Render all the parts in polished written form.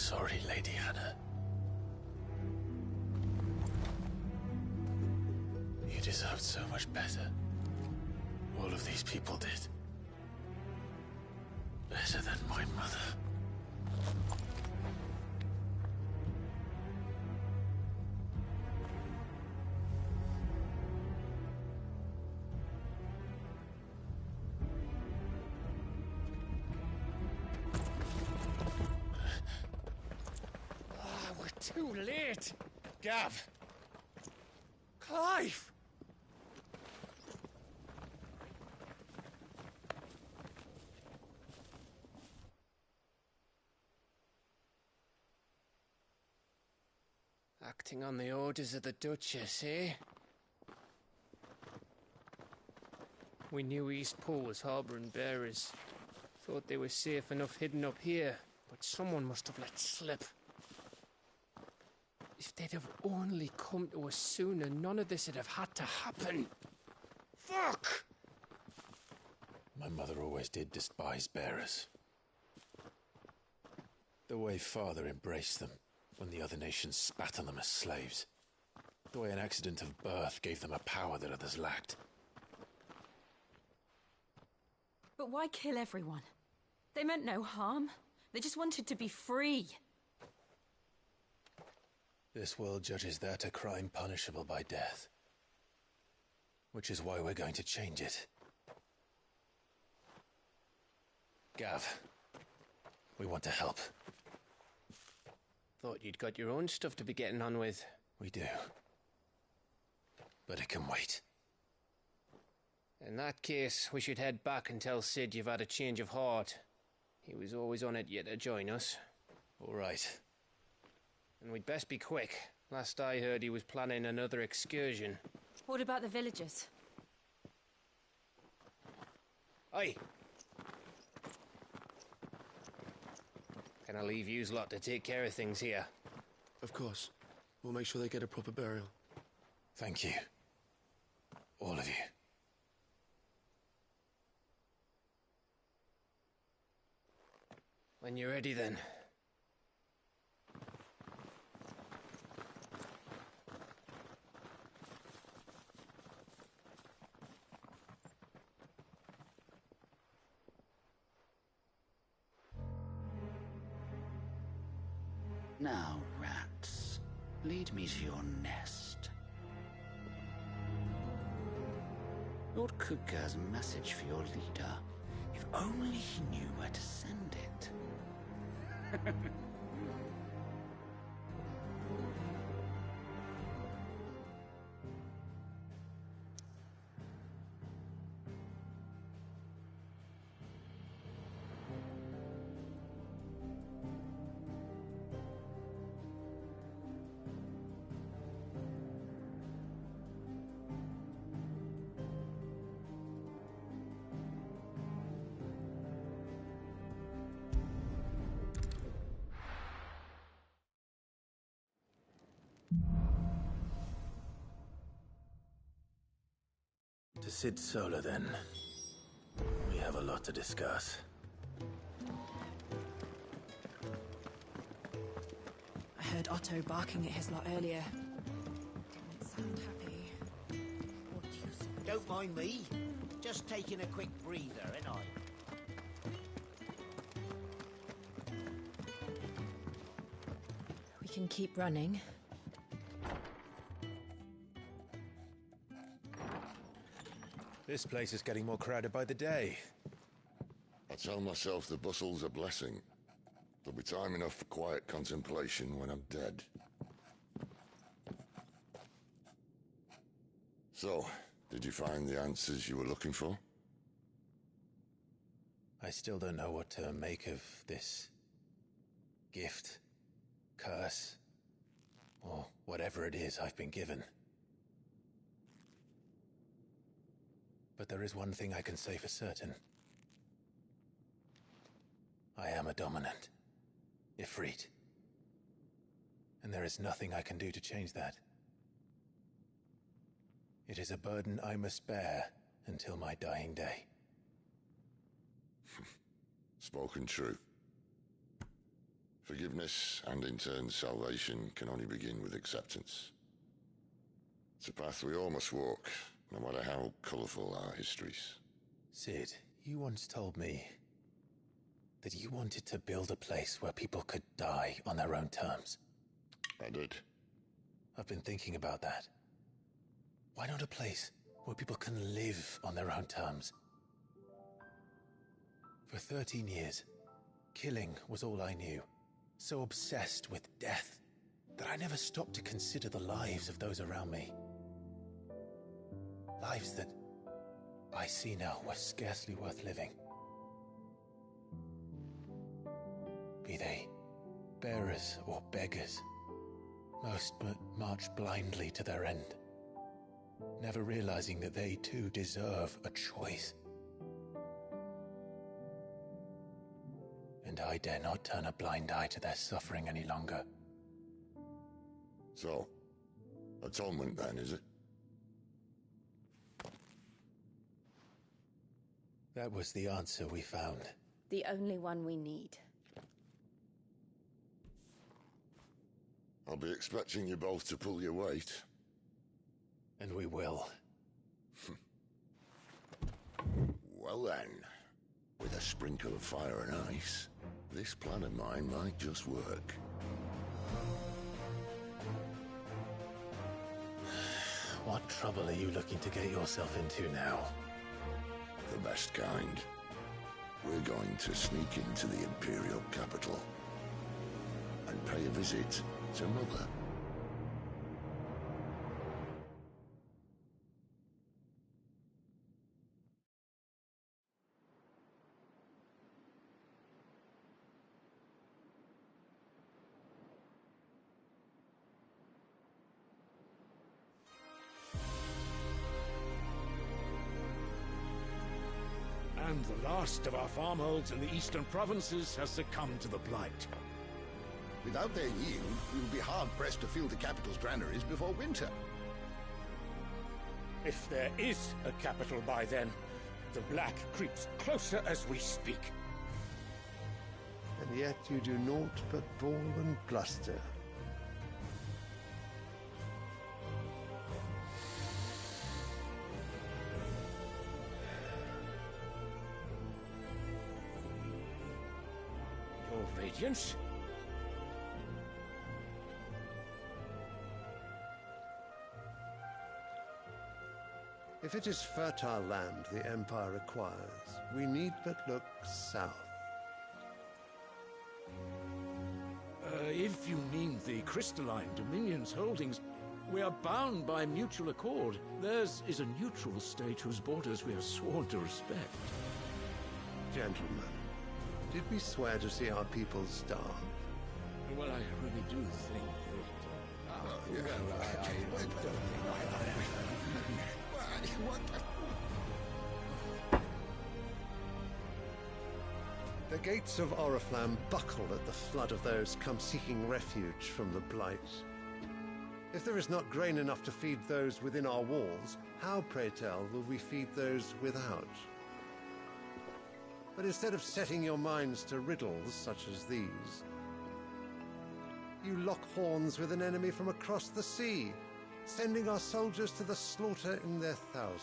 sorry, Lady Hannah. You deserved so much better. All of these people did. Better than my mother. We're too late. Gav. Clive. Acting on the orders of the Duchess, eh? We knew East Pool was harbouring bearers. Thought they were safe enough hidden up here, but someone must have let slip. If they'd have only come to us sooner, none of this would have had to happen. Fuck! My mother always did despise bearers. The way Father embraced them when the other nations spat on them as slaves. The way an accident of birth gave them a power that others lacked. But why kill everyone? They meant no harm. They just wanted to be free. This world judges that a crime punishable by death. Which is why we're going to change it. Gav, we want to help. Thought you'd got your own stuff to be getting on with. We do. But it can wait. In that case, we should head back and tell Sid you've had a change of heart. He was always on it yet to join us. All right. And we'd best be quick. Last I heard, he was planning another excursion. What about the villagers? Aye. Can I leave yous lot to take care of things here? Of course. We'll make sure they get a proper burial. Thank you. All of you. When you're ready, then. Now, rats, lead me to your nest. Lord Kupka has a message for your leader. If only he knew where to send it. To Sid Solar, then. We have a lot to discuss. I heard Otto barking at his lot earlier. Didn't sound happy. What do you say? Don't mind me. Just taking a quick breather, ain't I? We can keep running. This place is getting more crowded by the day. I tell myself the bustle's a blessing. There'll be time enough for quiet contemplation when I'm dead. So, did you find the answers you were looking for? I still don't know what to make of this gift, curse, or whatever it is I've been given. But there is one thing I can say for certain. I am a dominant, Ifrit. And there is nothing I can do to change that. It is a burden I must bear until my dying day. Spoken true. Forgiveness and in turn salvation can only begin with acceptance. It's a path we all must walk, no matter how colourful our histories. Sid, you once told me that you wanted to build a place where people could die on their own terms. I did. I've been thinking about that. Why not a place where people can live on their own terms? For 13 years, killing was all I knew. So obsessed with death that I never stopped to consider the lives of those around me. Lives that I see now were scarcely worth living. Be they bearers or beggars, most march blindly to their end, never realizing that they too deserve a choice. And I dare not turn a blind eye to their suffering any longer. So, atonement then, is it? That was the answer we found. The only one we need. I'll be expecting you both to pull your weight. And we will. Well then, with a sprinkle of fire and ice, this plan of mine might just work. What trouble are you looking to get yourself into now? The best kind. We're going to sneak into the Imperial capital and pay a visit to Mother. And the last of our farmholds in the eastern provinces has succumbed to the blight. Without their yield, we will be hard-pressed to fill the capital's granaries before winter. If there is a capital by then, the black creeps closer as we speak. And yet you do naught but bawl and bluster. Your Radiance? If it is fertile land the Empire requires, we need but look south. If you mean the crystalline Dominion's holdings, we are bound by mutual accord. Theirs is a neutral state whose borders we are sworn to respect. Gentlemen, did we swear to see our people starve? Well, I really do think that... The gates of Oriflamme buckle at the flood of those come seeking refuge from the blight. If there is not grain enough to feed those within our walls, how, pray tell, will we feed those without? But instead of setting your minds to riddles such as these, you lock horns with an enemy from across the sea, sending our soldiers to the slaughter in their thousands.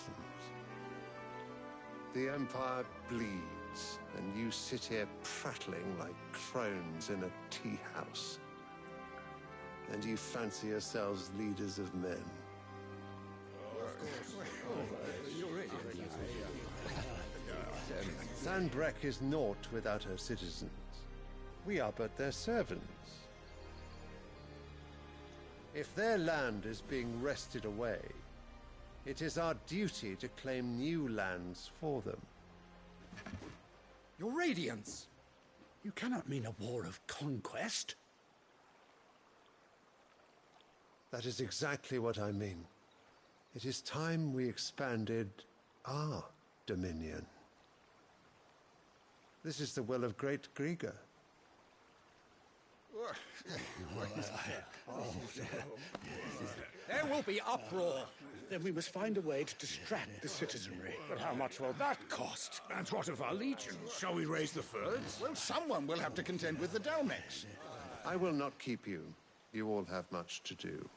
The Empire bleeds, and you sit here prattling like crones in a tea house. And you fancy yourselves leaders of men. Sanbreque is naught without her citizens. We are but their servants. If their land is being wrested away, it is our duty to claim new lands for them. Your Radiance! You cannot mean a war of conquest. That is exactly what I mean. It is time we expanded our dominion. This is the will of great Grieger. There will be uproar. Then we must find a way to distract the citizenry. But how much will that cost? And what of our legions? Shall we raise the Fyrds? Well, someone will have to contend with the Dalmex. I will not keep you. You all have much to do.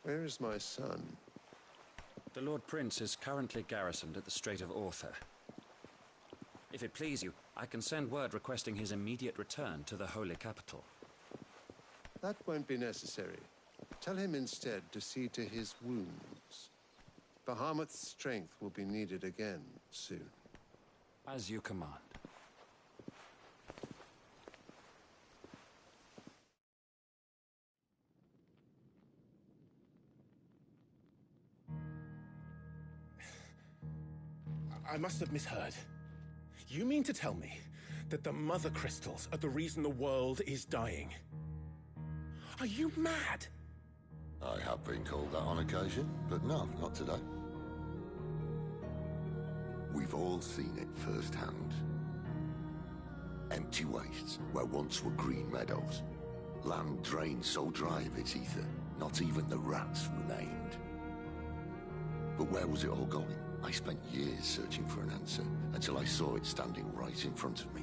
Where is my son? The Lord Prince is currently garrisoned at the Strait of Author. If it please you, I can send word requesting his immediate return to the Holy Capital. That won't be necessary. Tell him instead to see to his wounds. Bahamut's strength will be needed again soon. As you command. I must have misheard. You mean to tell me that the Mother Crystals are the reason the world is dying? Are you mad? I have been called that on occasion, but no, not today. We've all seen it firsthand. Empty wastes where once were green meadows. Land drained so dry of its ether, not even the rats remained. But where was it all going? I spent years searching for an answer, until I saw it standing right in front of me.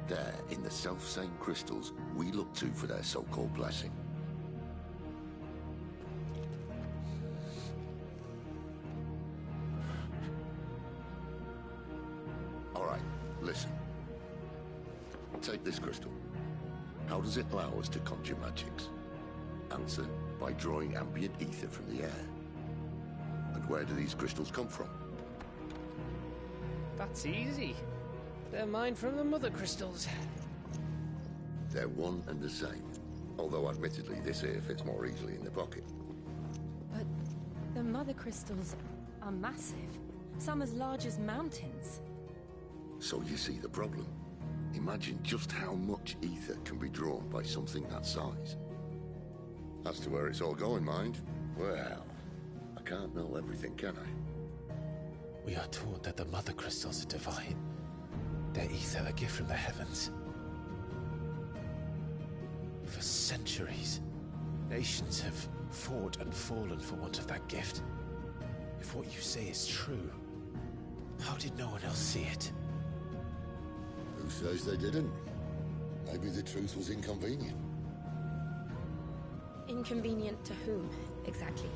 There, in the self-same crystals we look to for their so-called blessing. All right, listen. Take this crystal. How does it allow us to conjure magics? Answer, by drawing ambient ether from the air. And where do these crystals come from? That's easy. They're mine from the Mother Crystals. They're one and the same. Although admittedly this here fits more easily in the pocket. But the Mother Crystals are massive. Some as large as mountains. So you see the problem. Imagine just how much ether can be drawn by something that size. As to where it's all going, mind, well, I can't know everything, can I? We are taught that the Mother Crystals are divine. Their ether a gift from the heavens. For centuries, nations have fought and fallen for want of that gift. If what you say is true, how did no one else see it? Who says they didn't? Maybe the truth was inconvenient. Inconvenient to whom, exactly?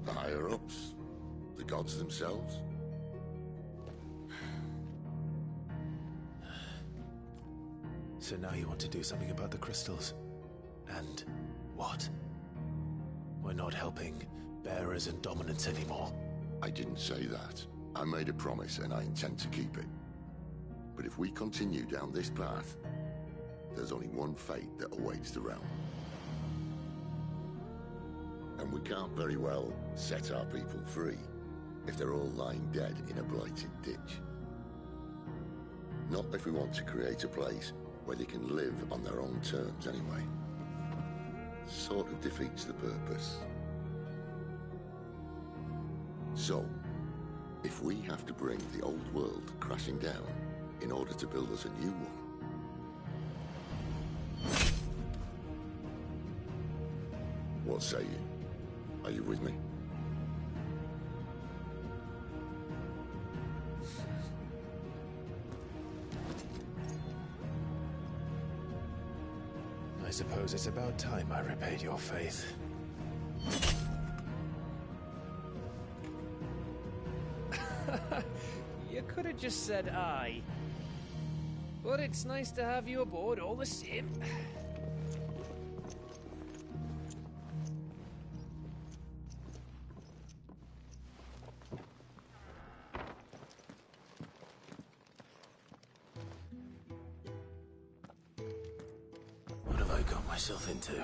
The higher-ups, the gods themselves. So now you want to do something about the crystals? And what? We're not helping bearers and dominants anymore. I didn't say that. I made a promise and I intend to keep it. But if we continue down this path, there's only one fate that awaits the realm. And we can't very well set our people free if they're all lying dead in a blighted ditch. Not if we want to create a place where they can live on their own terms anyway. Sort of defeats the purpose. So, if we have to bring the old world crashing down in order to build us a new one, what say you? Are you with me? I suppose it's about time I repaid your faith. You could have just said aye. But it's nice to have you aboard all the same. What have I got myself into?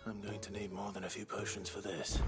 I'm going to need more than a few potions for this.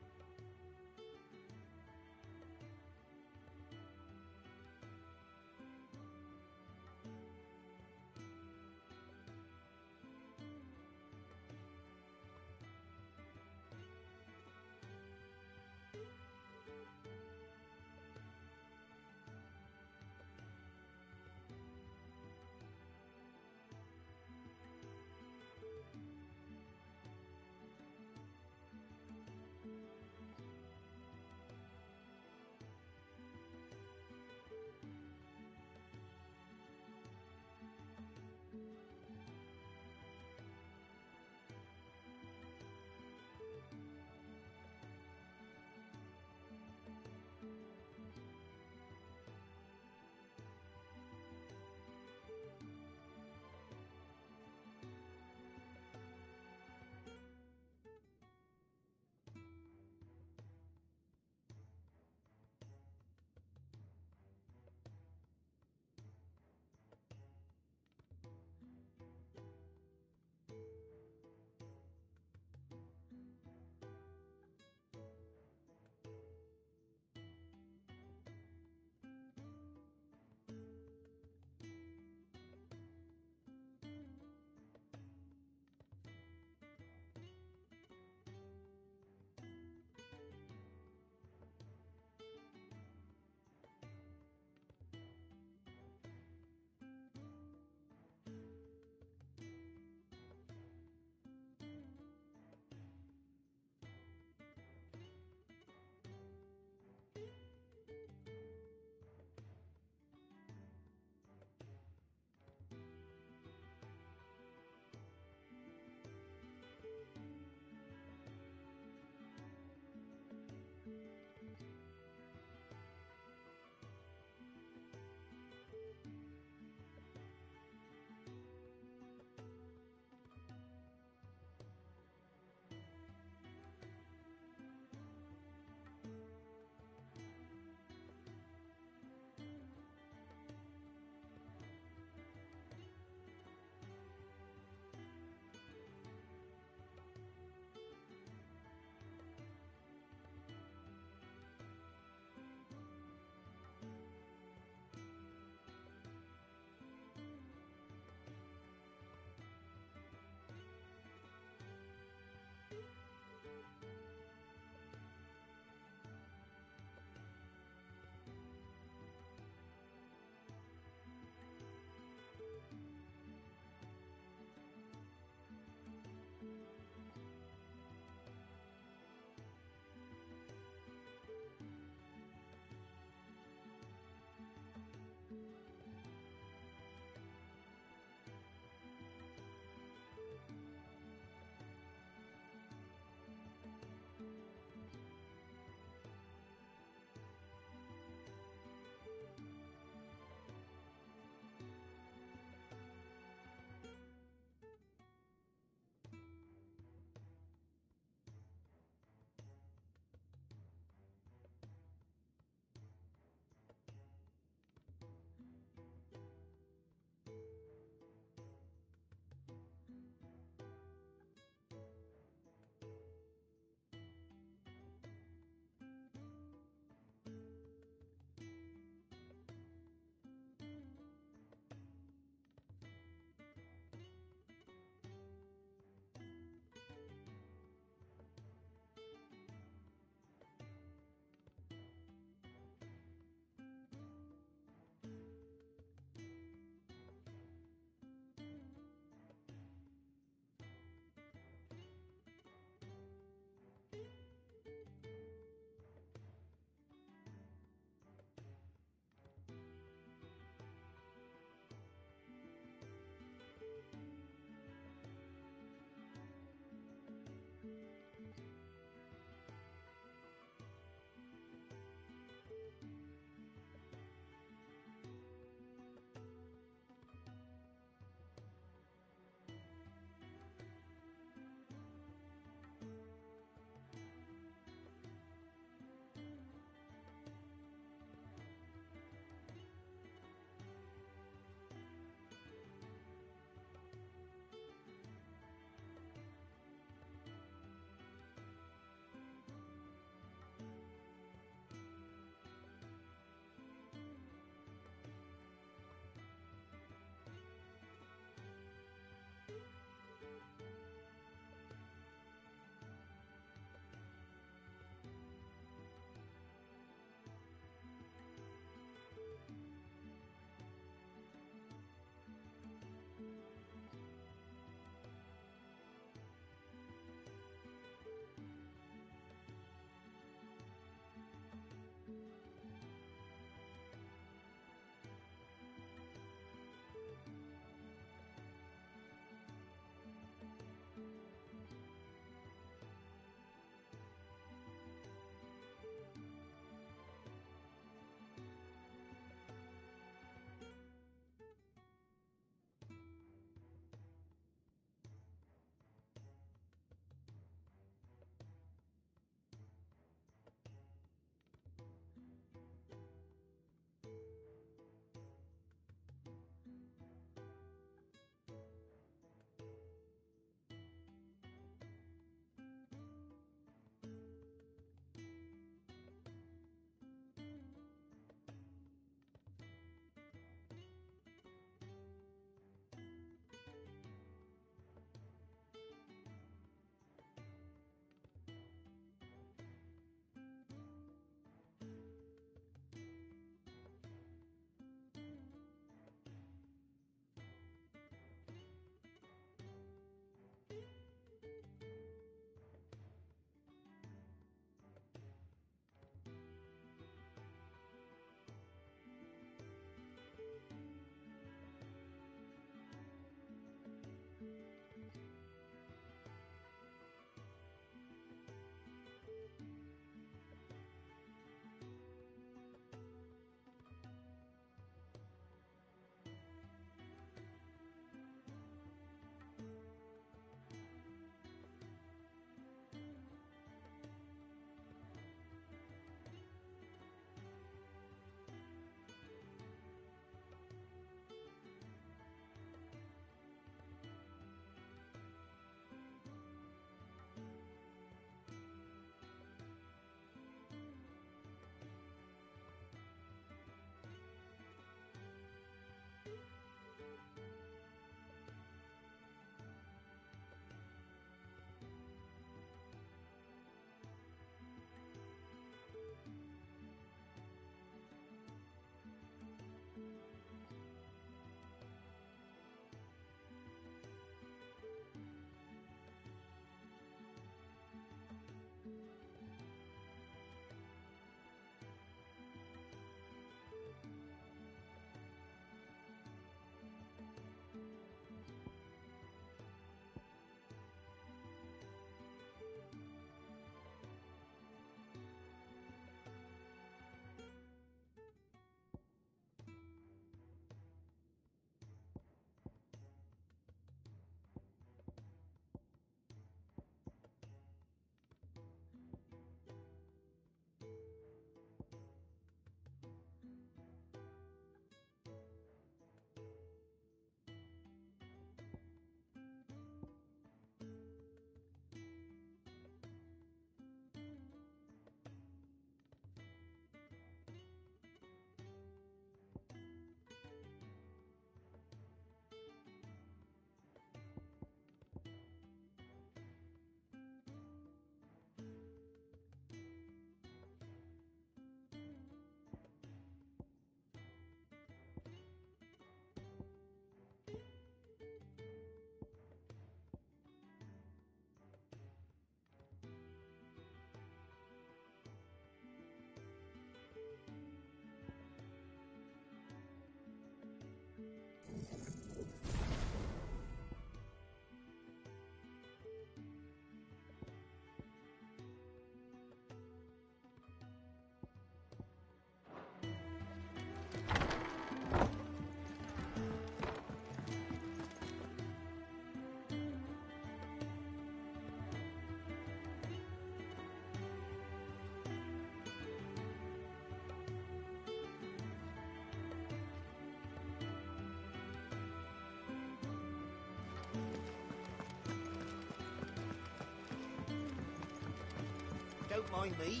Don't mind me.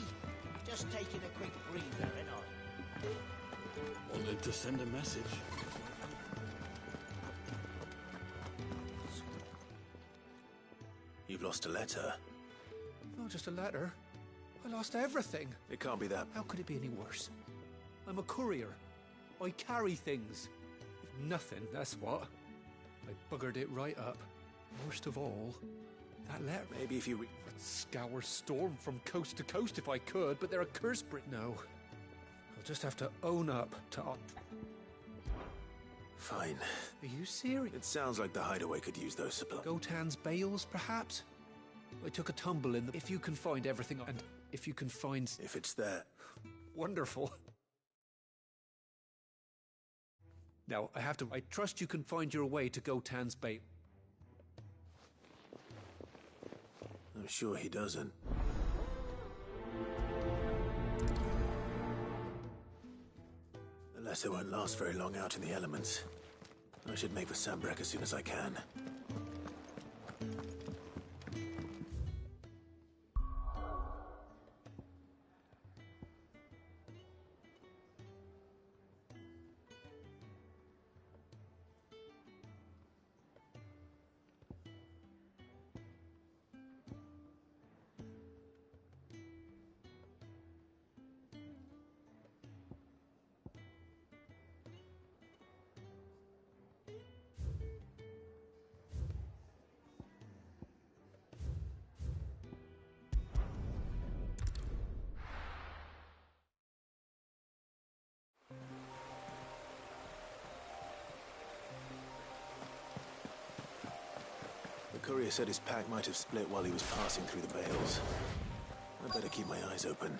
Just taking a quick breather, ain't I? Wanted to send a message. You've lost a letter. Not just a letter. I lost everything. It can't be that. How could it be any worse? I'm a courier. I carry things. If nothing, that's what. I buggered it right up. Worst of all, that letter. Maybe if you... I'd scour Storm from coast to coast if I could, but they're a curse brick. No. I'll just have to own up to... Fine. Are you serious? It sounds like the hideaway could use those supplies. Gotan's bales, perhaps? I took a tumble in the... If you can find everything, and if you can find... If it's there. Wonderful. Now, I trust you can find your way to Gotan's bale. I'm sure he doesn't. The letter won't last very long out in the elements. I should make for Sambrek as soon as I can. The courier said his pack might have split while he was passing through the bales. I better keep my eyes open.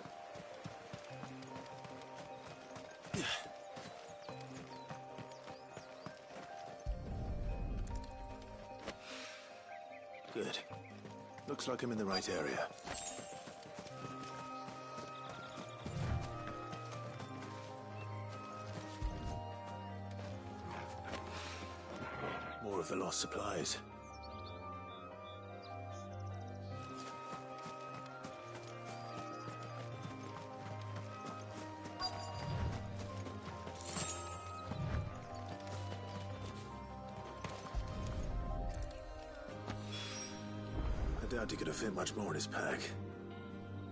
Good. Looks like I'm in the right area. More of the lost supplies. I doubt he could have fit much more in his pack.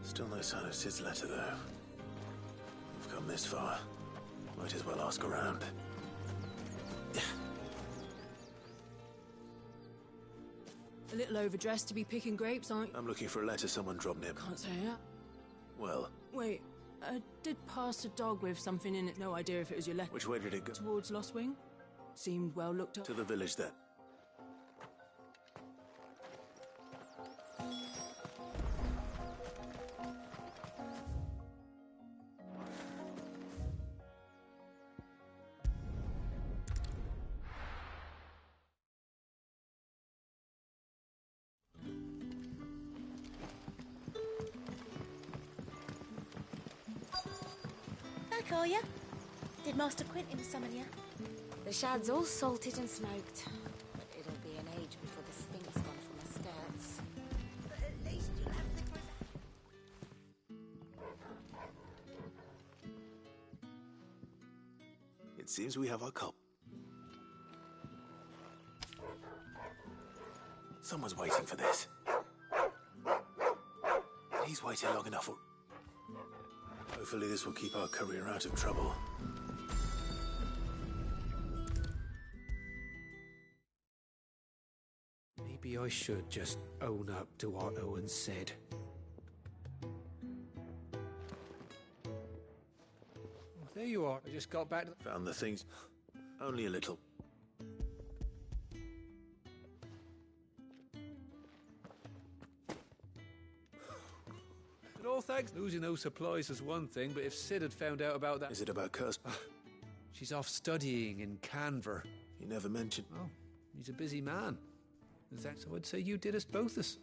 Still no sign of Sid's letter, though. We've come this far. Might as well ask around. A little overdressed to be picking grapes, aren't you? I'm looking for a letter someone dropped near. Can't say that. Well... Wait, I did pass a dog with something in it. No idea if it was your letter. Which way did it go? Towards Lost Wing. Seemed well looked up. To the village, then. Back, are ya? Did Master Quentin summon ya? The shad's all salted and smoked, but it'll be an age before the stink's gone from her skirts. But at least you'll have the... It seems we have our cop. Someone's waiting for this. He's waited long enough. Hopefully this will keep our courier out of trouble. Maybe I should just own up to what Owen said. There you are. I just got back to... Found the things. Only a little. But all thanks. Losing those supplies is one thing, but if Sid had found out about that... Is it about Curse? She's off studying in Canver. He never mentioned... Oh, he's a busy man. So I'd say you did us both this.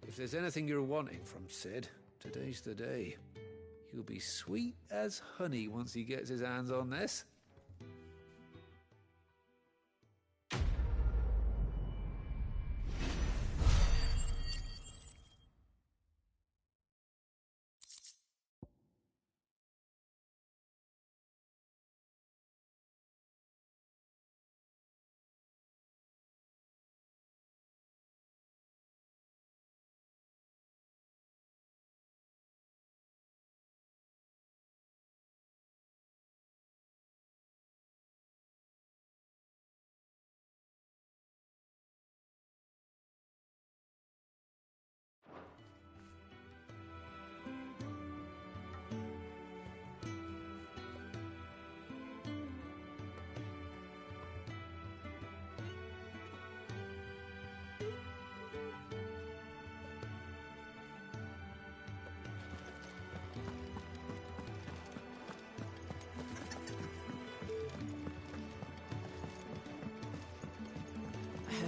If there's anything you're wanting from Sid, today's the day. He'll be sweet as honey once he gets his hands on this.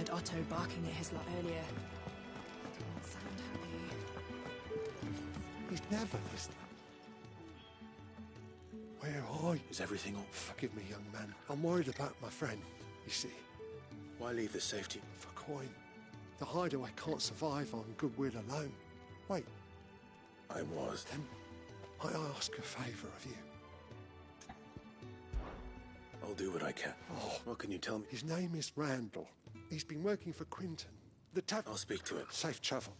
heard Otto barking at his lot earlier. Didn't sound happy. He's never this. Where are you? Is everything all... Forgive me, young man. I'm worried about my friend, you see. Why leave the safety? For coin. The hideaway can't survive on goodwill alone. Wait. I was. Then I ask a favour of you. I'll do what I can. Oh. What can you tell me? His name is Randall. He's been working for Quinton. The tavern. I'll speak to him. Safe travel.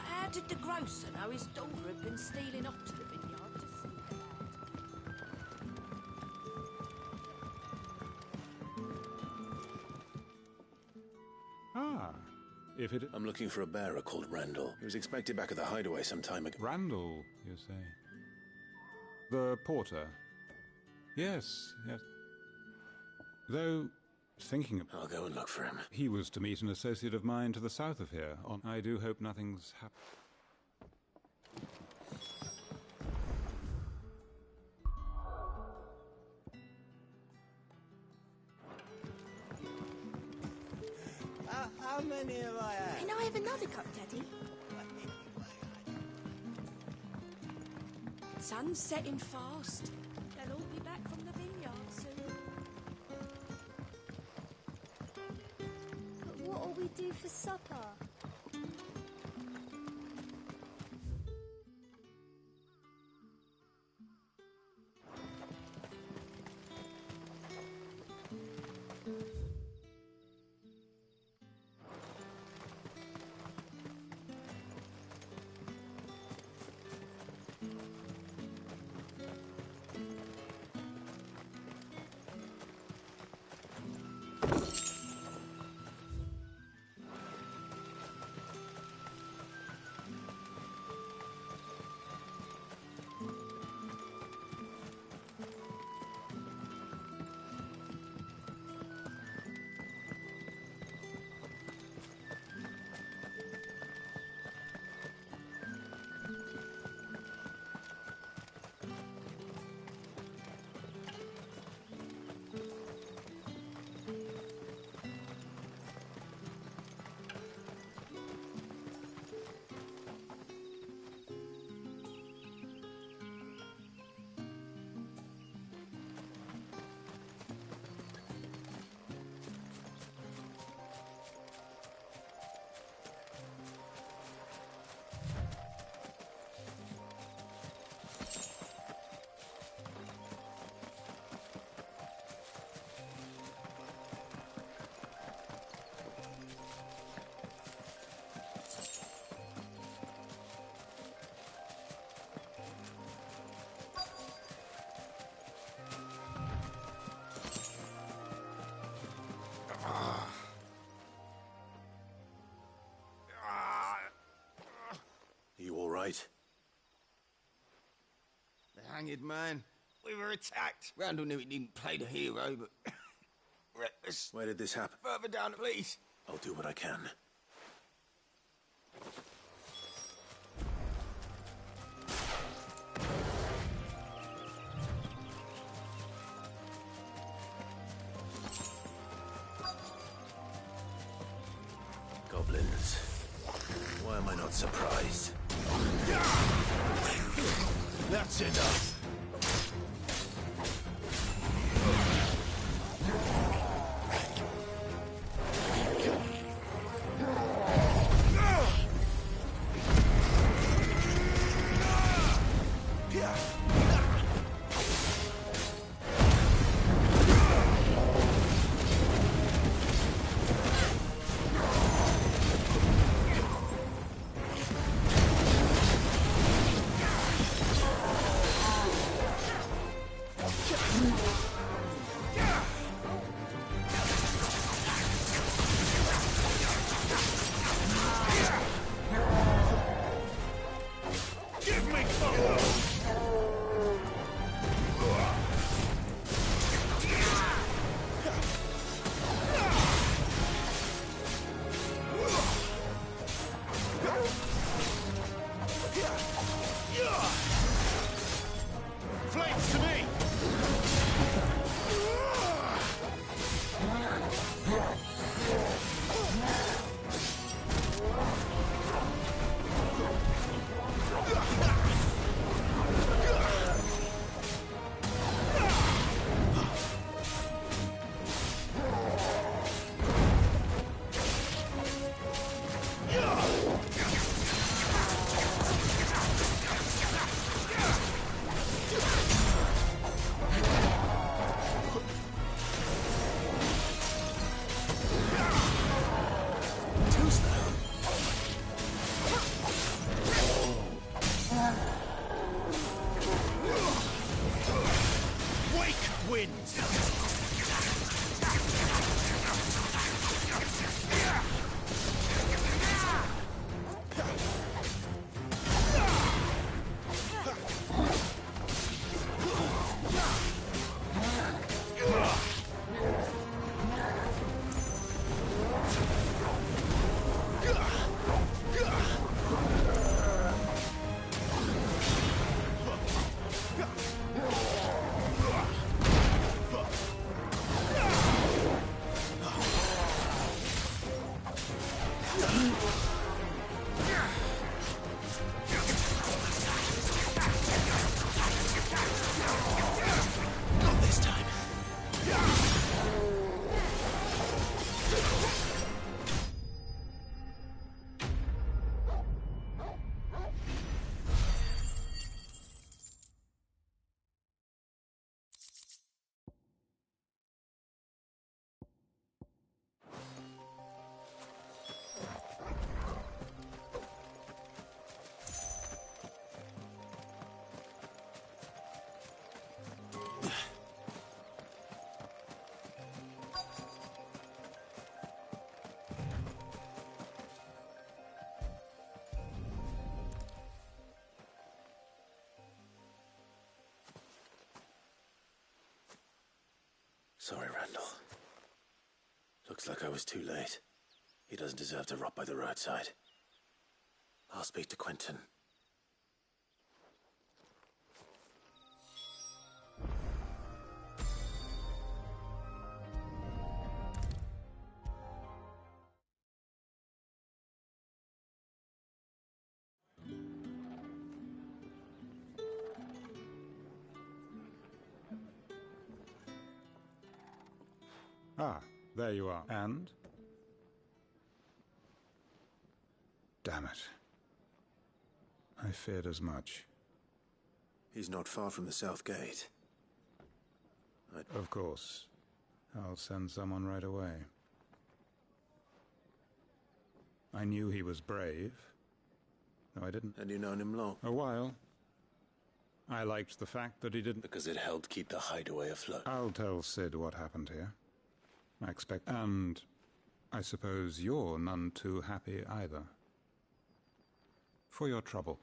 How did the grocer know his daughter had been stealing off to the vineyard to see the lad? Ah, if it... I'm looking for a bearer called Randall. He was expected back at the hideaway some time ago. Randall, you say? The porter? Yes, yes. Though, thinking... I'll go and look for him. He was to meet an associate of mine to the south of here. I do hope nothing's happened. How many have I had? Can I have another cup, Daddy? Sun's setting fast. They'll all be back from the vineyard soon. But what'll we do for supper? You all right? The hanged man. We were attacked. Randall knew he didn't play the hero, but... reckless. Where did this happen? Further down, please. I'll do what I can. Goblins. Why am I not surprised? That's enough. Not this time. Sorry, Randall. Looks like I was too late. He doesn't deserve to rot by the roadside. I'll speak to Quentin. Ah, there you are. And? Damn it. I feared as much. He's not far from the south gate. Of course. I'll send someone right away. I knew he was brave. No, I didn't. And you known him long? A while. I liked the fact that he didn't... Because it helped keep the hideaway afloat. I'll tell Sid what happened here. I expect... And I suppose you're none too happy either. For your trouble.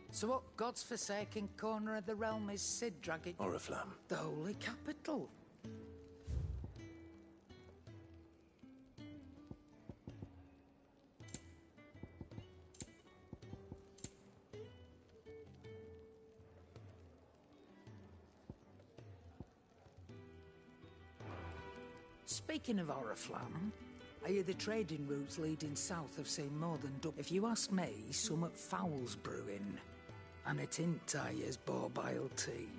So what God's forsaken corner of the realm is Sid dragging? Oriflamme. The holy capital. Speaking of Oriflamme, I hear the trading routes leading south have seen more than double. If you ask me, somewhat foul's brewing. And it ain't Tyre's borbile tea.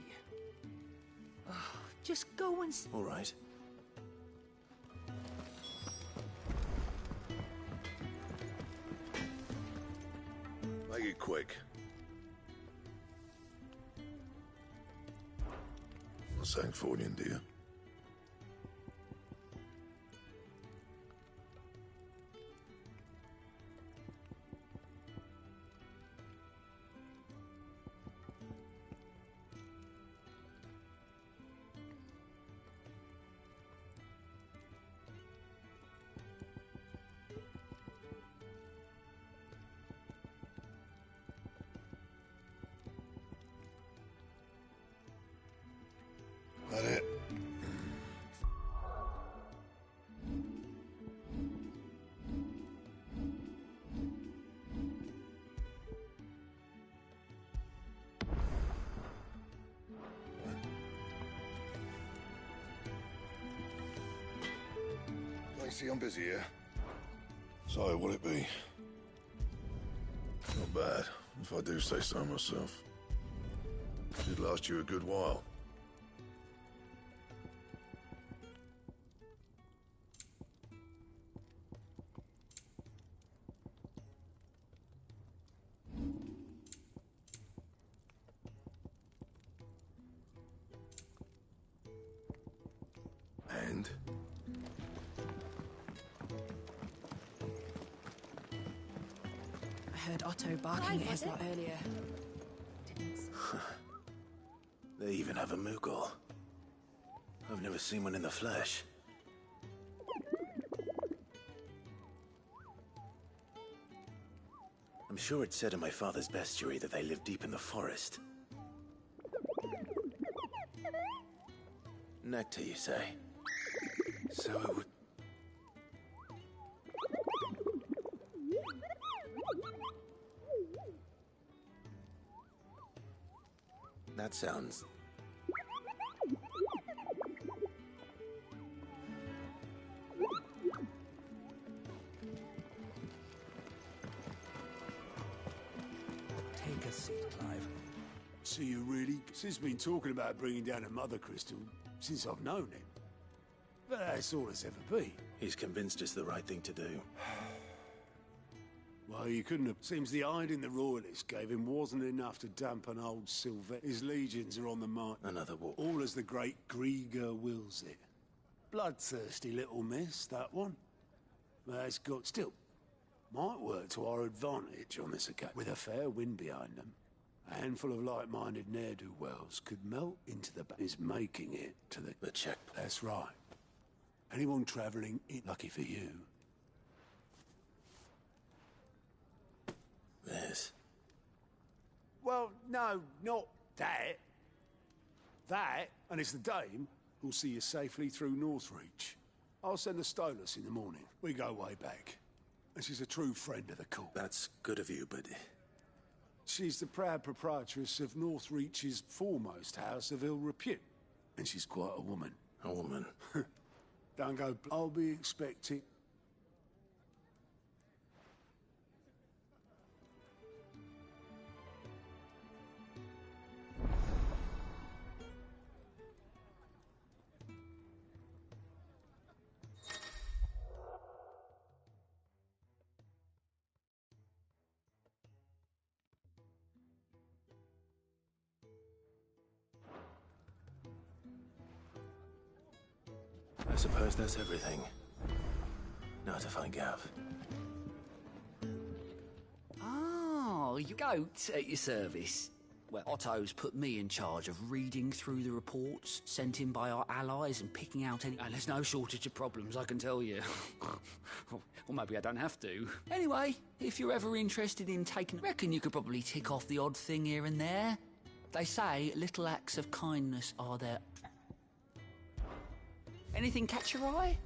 Oh, just go and... All right. Make it quick. A Sancthornian, do you? That it? see I'm busy here. So, what'll it be? Not bad, if I do say so myself. Should last you a good while. And? I heard Otto barking at his lot earlier. They even have a Moogle. I've never seen one in the flesh. I'm sure it said in my father's bestiary that they live deep in the forest. Nectar, you say? So it would... That sounds... Take a seat, Clive. So you really... Sis been talking about bringing down a mother crystal since I've known him. But that's all it's ever been. He's convinced it's the right thing to do. Well, you couldn't have... Seems the hiding the royalists gave him wasn't enough to dampen old Sylvet. His legions are on the march. Another war. All as the great Grieger wills it. Bloodthirsty little miss, that one. But it's got... Still, might work to our advantage on this occasion. With a fair wind behind them, a handful of like-minded ne'er-do-wells could melt into the... is making it to the checkpoint. That's right. Anyone travelling in... Lucky for you. This? Well, no, not that. That, and it's the dame who'll see you safely through Northreach. I'll send the Stolas in the morning. We go way back. And she's a true friend of the court. That's good of you, but... She's the proud proprietress of Northreach's foremost house of ill repute. And she's quite a woman. A woman? Don't go... I'll be expecting... I suppose that's everything. Now to find Gav. Oh, you goat at your service. Well, Otto's put me in charge of reading through the reports sent in by our allies and picking out any... And there's no shortage of problems, I can tell you. Or maybe I don't have to. Anyway, if you're ever interested in taking... Reckon you could probably tick off the odd thing here and there. They say little acts of kindness are there... Anything catch your eye?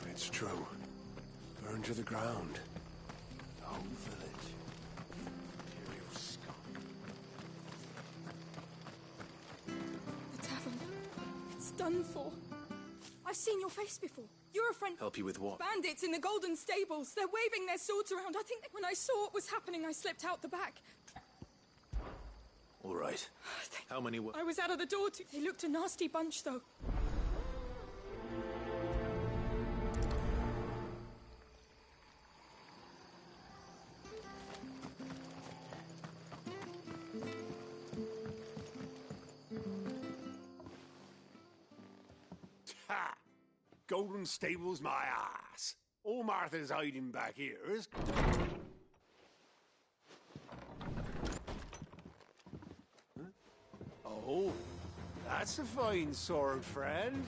It's true. Burned to the ground. The whole village. Imperial scum. The tavern. It's done for. I've seen your face before. You're a friend. Help you with what? Bandits in the Golden Stables. They're waving their swords around. I think that when I saw what was happening, I slipped out the back. All right. How many were... I was out of the door too. They looked a nasty bunch, though. Ha! Golden Stables, my ass. All Martha's hiding back here is... Huh? Oh, that's a fine sword, friend.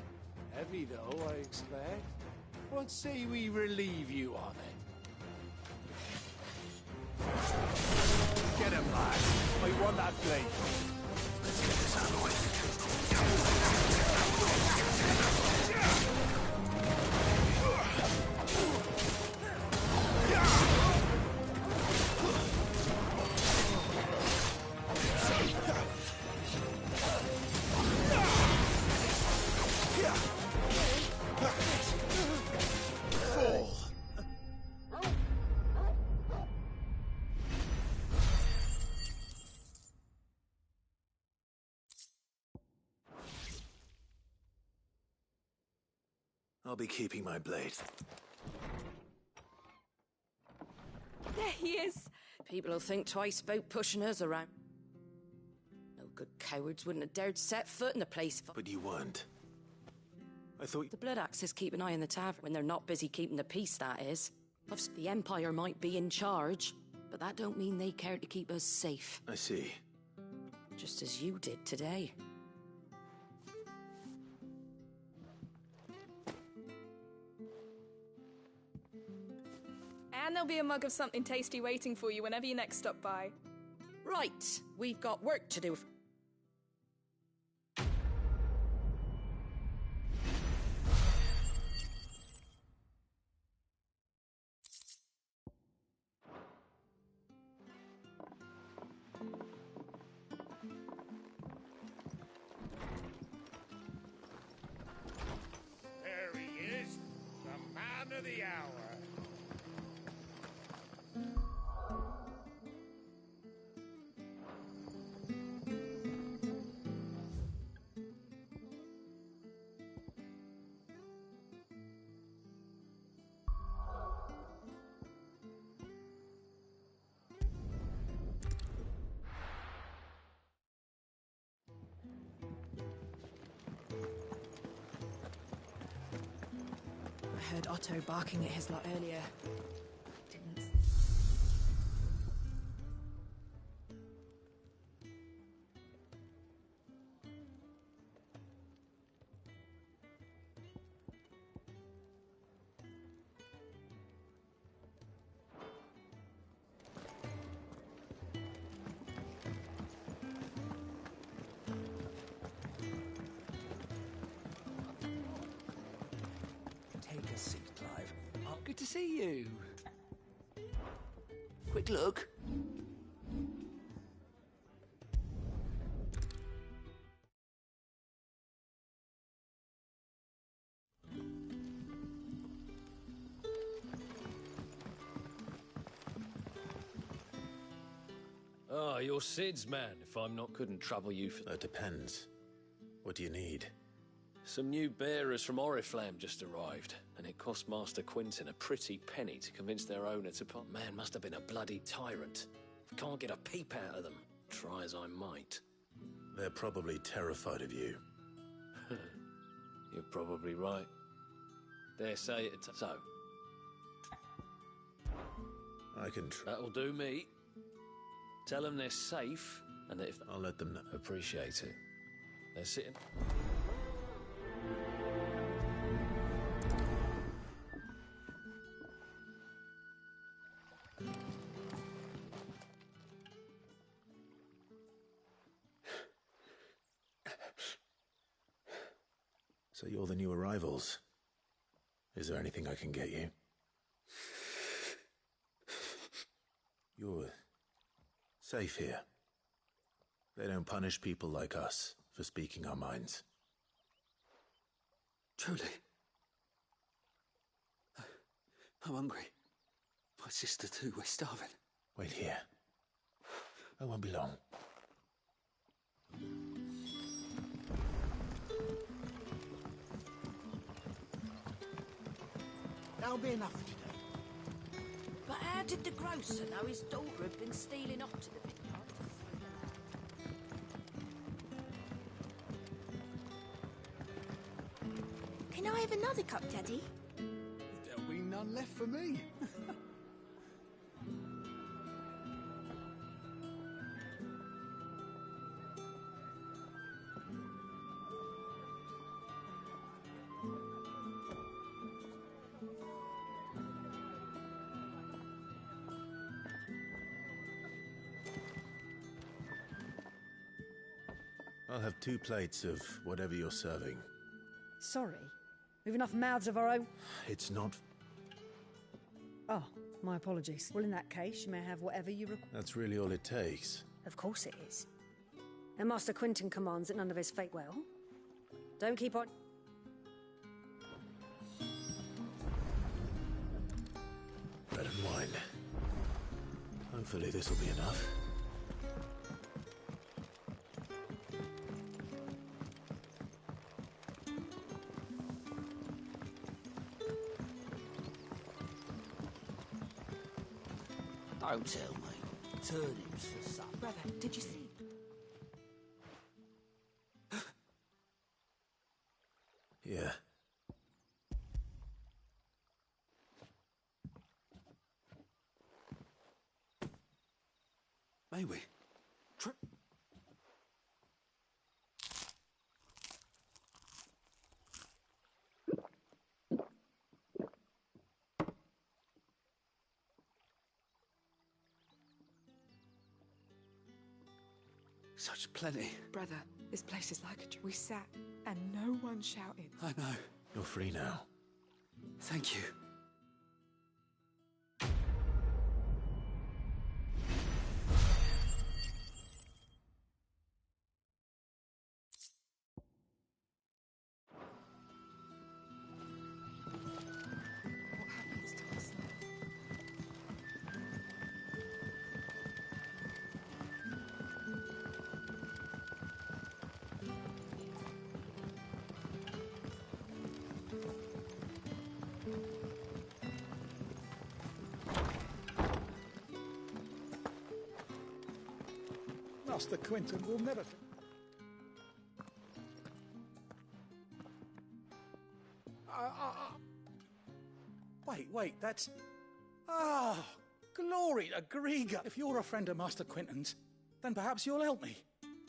Heavy, though, I expect. What say we relieve you of it? Get him, lad. I want that blade. Let's get this out of the way. I'll be keeping my blade. There he is! People will think twice about pushing us around. No good cowards wouldn't have dared set foot in the place. But you weren't. I thought... The Blood Axes keep an eye on the tavern when they're not busy keeping the peace, that is. The Empire might be in charge, but that don't mean they care to keep us safe. I see. Just as you did today. And there'll be a mug of something tasty waiting for you whenever you next stop by. Right, we've got work to do. There he is, the man of the hour. I heard Otto barking at his lot earlier. Didn't... Take a seat, Clive. Oh, good to see you. Quick look. Ah, you're Sid's man, if I'm not... Couldn't trouble you for... That depends. What do you need? Some new bearers from Oriflamme just arrived, and it cost Master Quintin a pretty penny to convince their owner to part. Man must have been a bloody tyrant. Can't get a peep out of them, try as I might. They're probably terrified of you. You're probably right. Dare say it. So, I can try. that'll do me. Tell them they're safe, and that if... I'll let them know. Appreciate it. They're sitting... So you're the new arrivals. Is there anything I can get you? You're safe here. They don't punish people like us for speaking our minds. Truly. I'm hungry. My sister too, we're starving. Wait here. I won't be long. That'll be enough for today. But how did the grocer know his daughter had been stealing off to the vineyard? Can I have another cup, Daddy? There'll be none left for me. I'll have 2 plates of whatever you're serving. Sorry? We've enough mouths of our own. It's not... Oh, my apologies. Well, in that case, you may have whatever you require. That's really all it takes. Of course it is. And Master Quentin commands that none of his fate well. Don't keep on... Bread and wine. Hopefully this will be enough. Don't tell me. Turnips for supper. Brother, did you see? Yeah. May we? Such plenty. Brother, this place is like a dream. We sat and no one shouted. I know. You're free now. Thank you. What happens to us now? Master Quentin will never... Wait, that's... Ah, glory to Griga! If you're a friend of Master Quentin's, then perhaps you'll help me.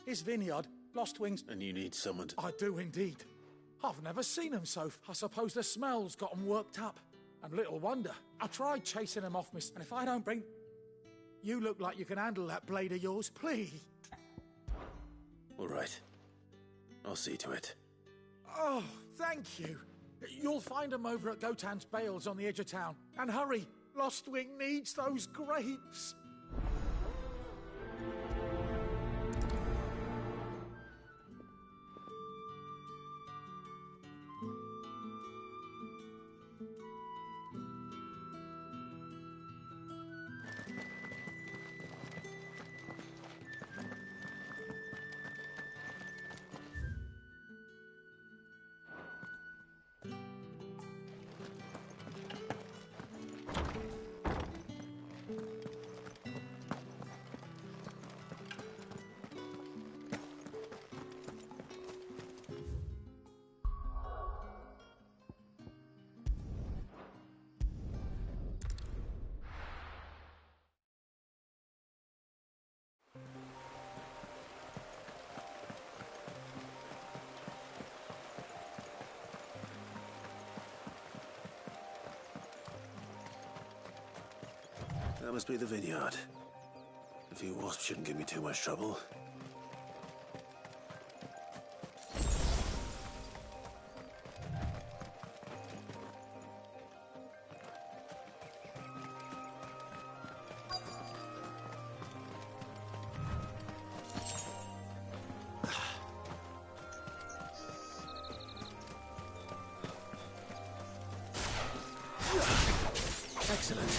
His vineyard, Lost Wings... And you need someone to... I do indeed. I've never seen him so... I suppose the smell's got him worked up. And little wonder. I tried chasing him off, miss, and if I don't bring... You look like you can handle that blade of yours, please. All right. I'll see to it. Oh, thank you. You'll find them over at Gotan's Bales on the edge of town. And hurry, Lostwing needs those grapes. That must be the vineyard. A few wasps shouldn't give me too much trouble. Excellent.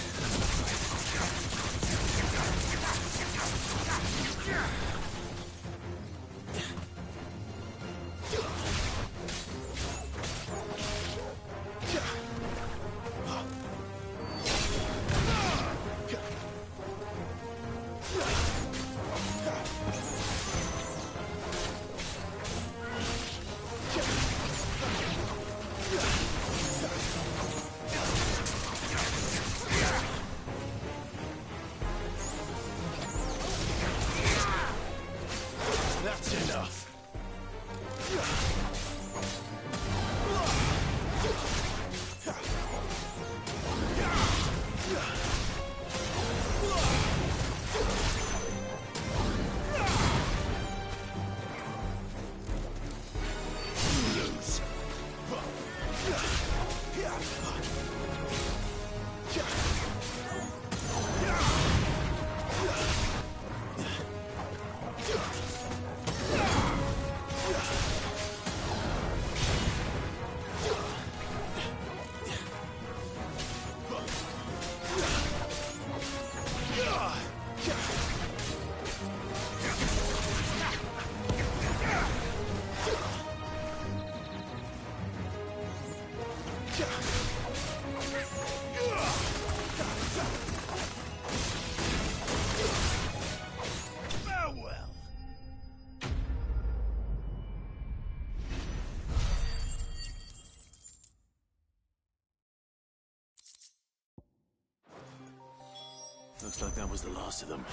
Looks like that was the last of them.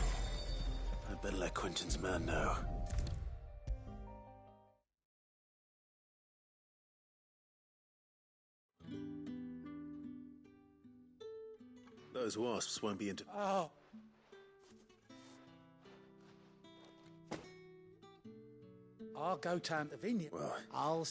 I'd better let Quentin's man know. Those wasps won't be into... Oh. I'll go down to Vineyard. Well, I'll...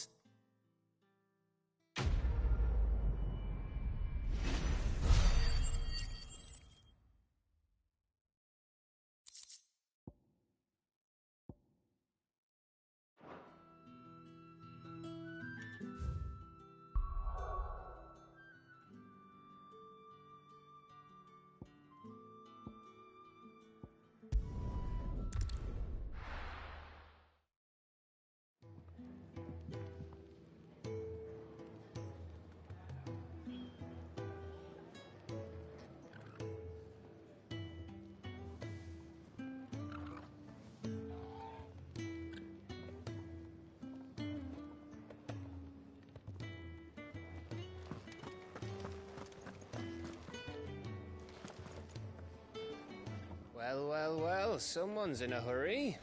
Well, well, well, someone's in a hurry.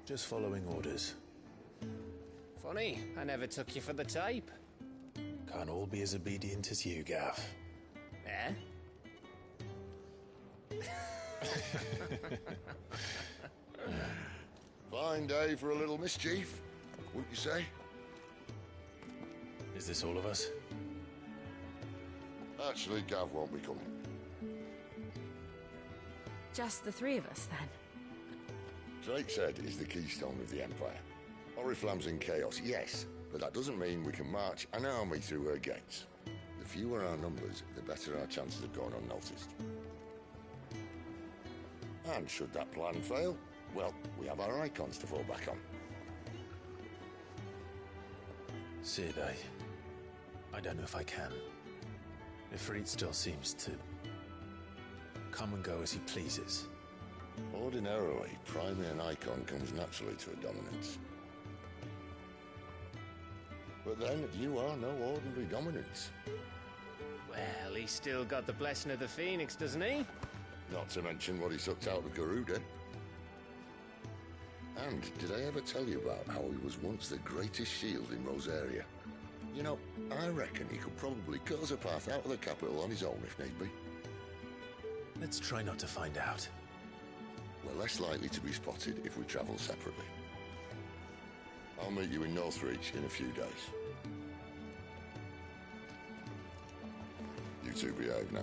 just following orders. Funny, I never took you for the type. Can't all be as obedient as you, Gav. Eh? Fine day for a little mischief, wouldn't you say? Is this all of us? Actually, Gav won't be coming. Just the three of us, then? Drake's Head is the keystone of the Empire. Oriflamme's in chaos, yes, but that doesn't mean we can march an army through her gates. The fewer our numbers, the better our chances of going unnoticed. And should that plan fail, well, we have our icons to fall back on. Sid, I don't know if I can. Ifrit still seems to come and go as he pleases. Ordinarily, priming an icon comes naturally to a dominance. But then, you are no ordinary dominance. Well, he's still got the blessing of the Phoenix, doesn't he? Not to mention what he sucked out of Garuda. And did I ever tell you about how he was once the greatest shield in Rosaria? You know, I reckon he could probably cut us a path out of the capital on his own if need be. Let's try not to find out. We're less likely to be spotted if we travel separately. I'll meet you in Northreach in a few days. You two behave now.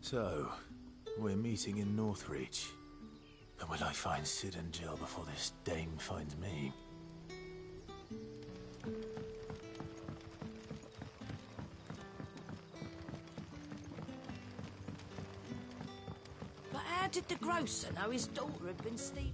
So, we're meeting in Northreach. But will I find Sid and Jill before this dame finds me? But how did the grocer know his daughter had been stealing?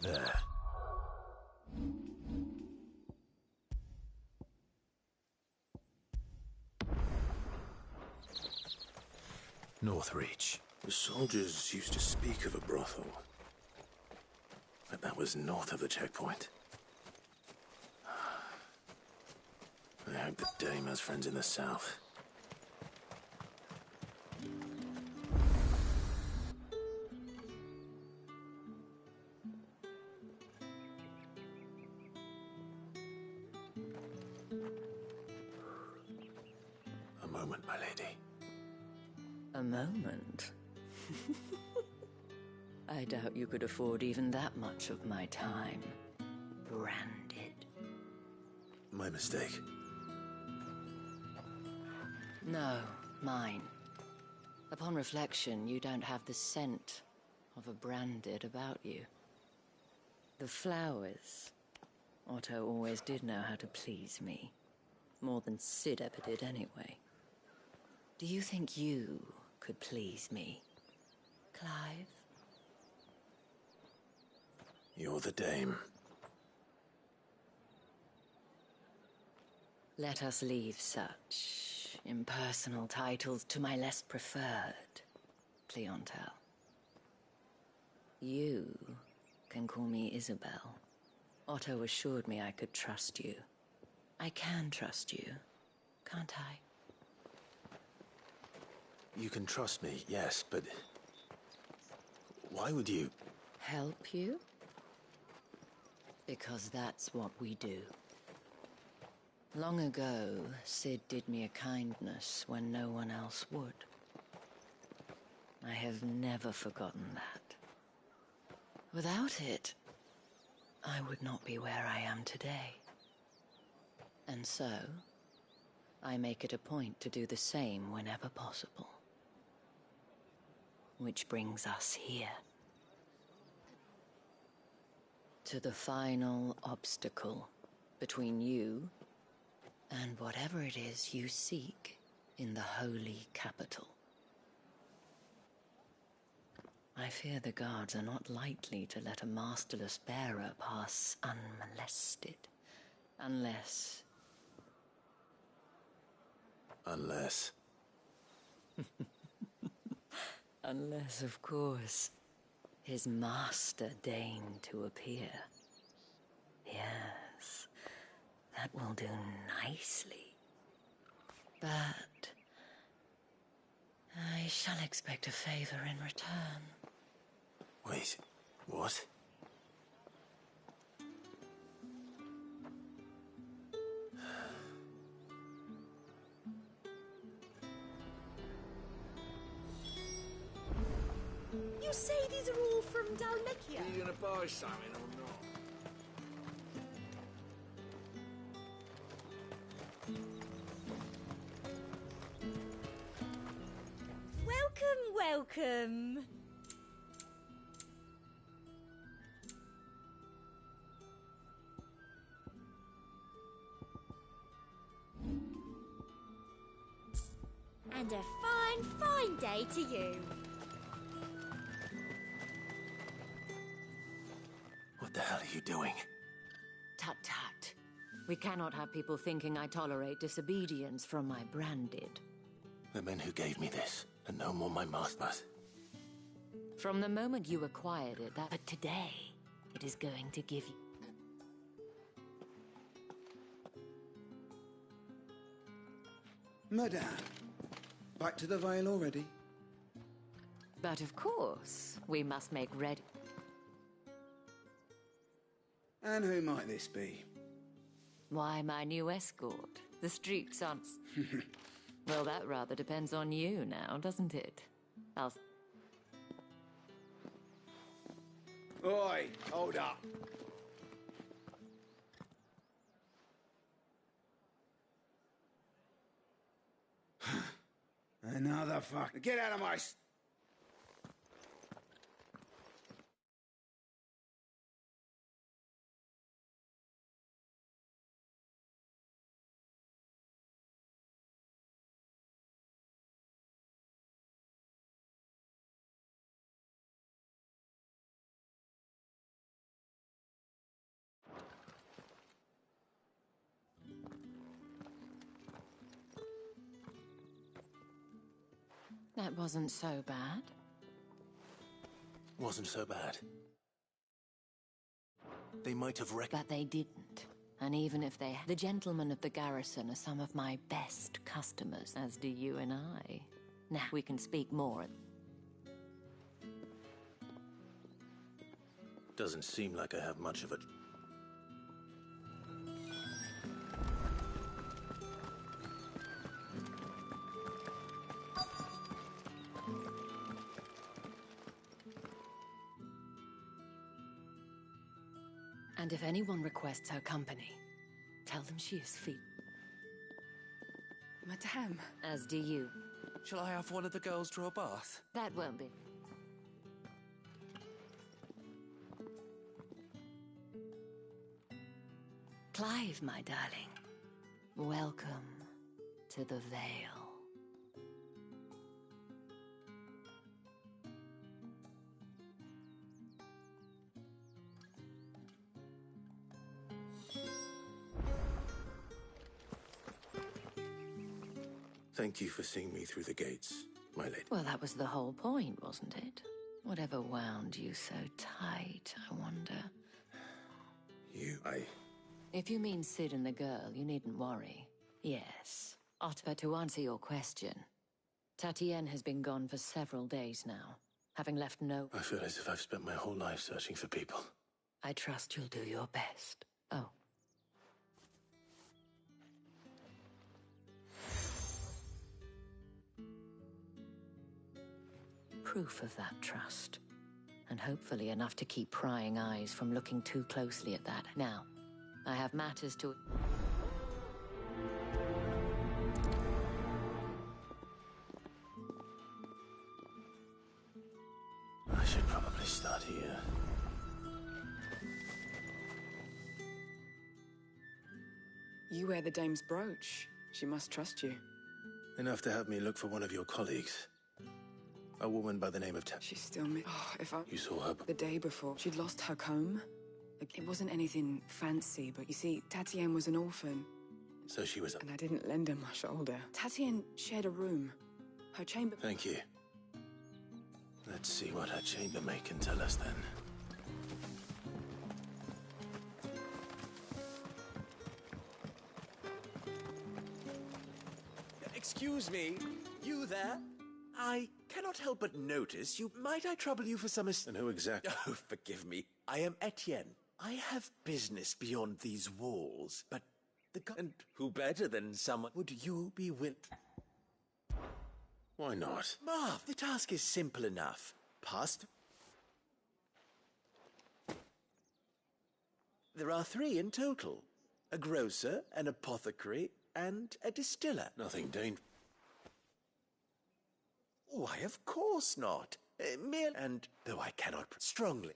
There. Northreach. The soldiers used to speak of a brothel. But that was north of the checkpoint. I hope the dame has friends in the south. A moment, my lady. A moment? I doubt you could afford even that much of my time. Branded. My mistake. No, mine. Upon reflection, you don't have the scent of a branded about you. The flowers. Otto always did know how to please me. More than Sid ever did anyway. Do you think you could please me, Clive? You're the dame. Let us leave such impersonal titles to my less preferred clientele. You can call me Isabel. Otto assured me I could trust you. I can trust you, can't I? You can trust me, yes, but... why would you... Help you? Because that's what we do. Long ago, Sid did me a kindness when no one else would. I have never forgotten that. Without it, I would not be where I am today. And so, I make it a point to do the same whenever possible. Which brings us here. To the final obstacle between you and whatever it is you seek in the holy capital. I fear the guards are not likely to let a masterless bearer pass unmolested. Unless... Unless... Unless, of course, his master deigned to appear. Yes, that will do nicely. But I shall expect a favor in return. Wait, what? You say these are all from Dalmekia? Are you gonna buy something or not? Welcome. And a fine day to you. What the hell are you doing? Tut tut. We cannot have people thinking I tolerate disobedience from my branded. The men who gave me this are no more my masters. From the moment you acquired it, but today, it is going to give you... Madame, back to the Vale already? But of course, we must make ready. And who might this be? Why, my new escort. The streets aren't... Well, that rather depends on you now, doesn't it? I'll... Oi, hold up. Another fuck. Get out of my... That wasn't so bad. Wasn't so bad. They might have But they didn't. And even if they... The gentlemen of the garrison are some of my best customers, as do you and I. Now, we can speak more. Doesn't seem like I have much of a... And if anyone requests her company, tell them she is feet. Madame. As do you. Shall I have one of the girls draw a bath? That won't be. Clive, my darling. Welcome to the Vale. Thank you for seeing me through the gates, my lady. Well, that was the whole point, wasn't it? Whatever wound you so tight, I wonder. If you mean Sid and the girl, you needn't worry. Yes. But to answer your question, Tatienne has been gone for several days now, having left no... I feel as if I've spent my whole life searching for people. I trust you'll do your best. Oh. Proof of that trust. And hopefully enough to keep prying eyes from looking too closely at that. Now, I have matters to... I should probably start here. You wear the dame's brooch. She must trust you. Enough to have me look for one of your colleagues. A woman by the name of She's still me. Oh, if I... You saw her? The day before. She'd lost her comb. Like, it wasn't anything fancy, but you see, Tatienne was an orphan. So she was... And I didn't lend her my shoulder. Tatienne shared a room. Her chamber... Thank you. Let's see what her chambermaid can tell us then. Excuse me, you there? I cannot help but notice you... Might I trouble you for some... And who exactly? Oh, forgive me. I am Etienne. I have business beyond these walls, but and who better than someone... Would you be willing... Why not? Marv, the task is simple enough. Past... There are 3 in total. A grocer, an apothecary, and a distiller. Nothing dangerous. Why, of course not. And though I cannot strongly...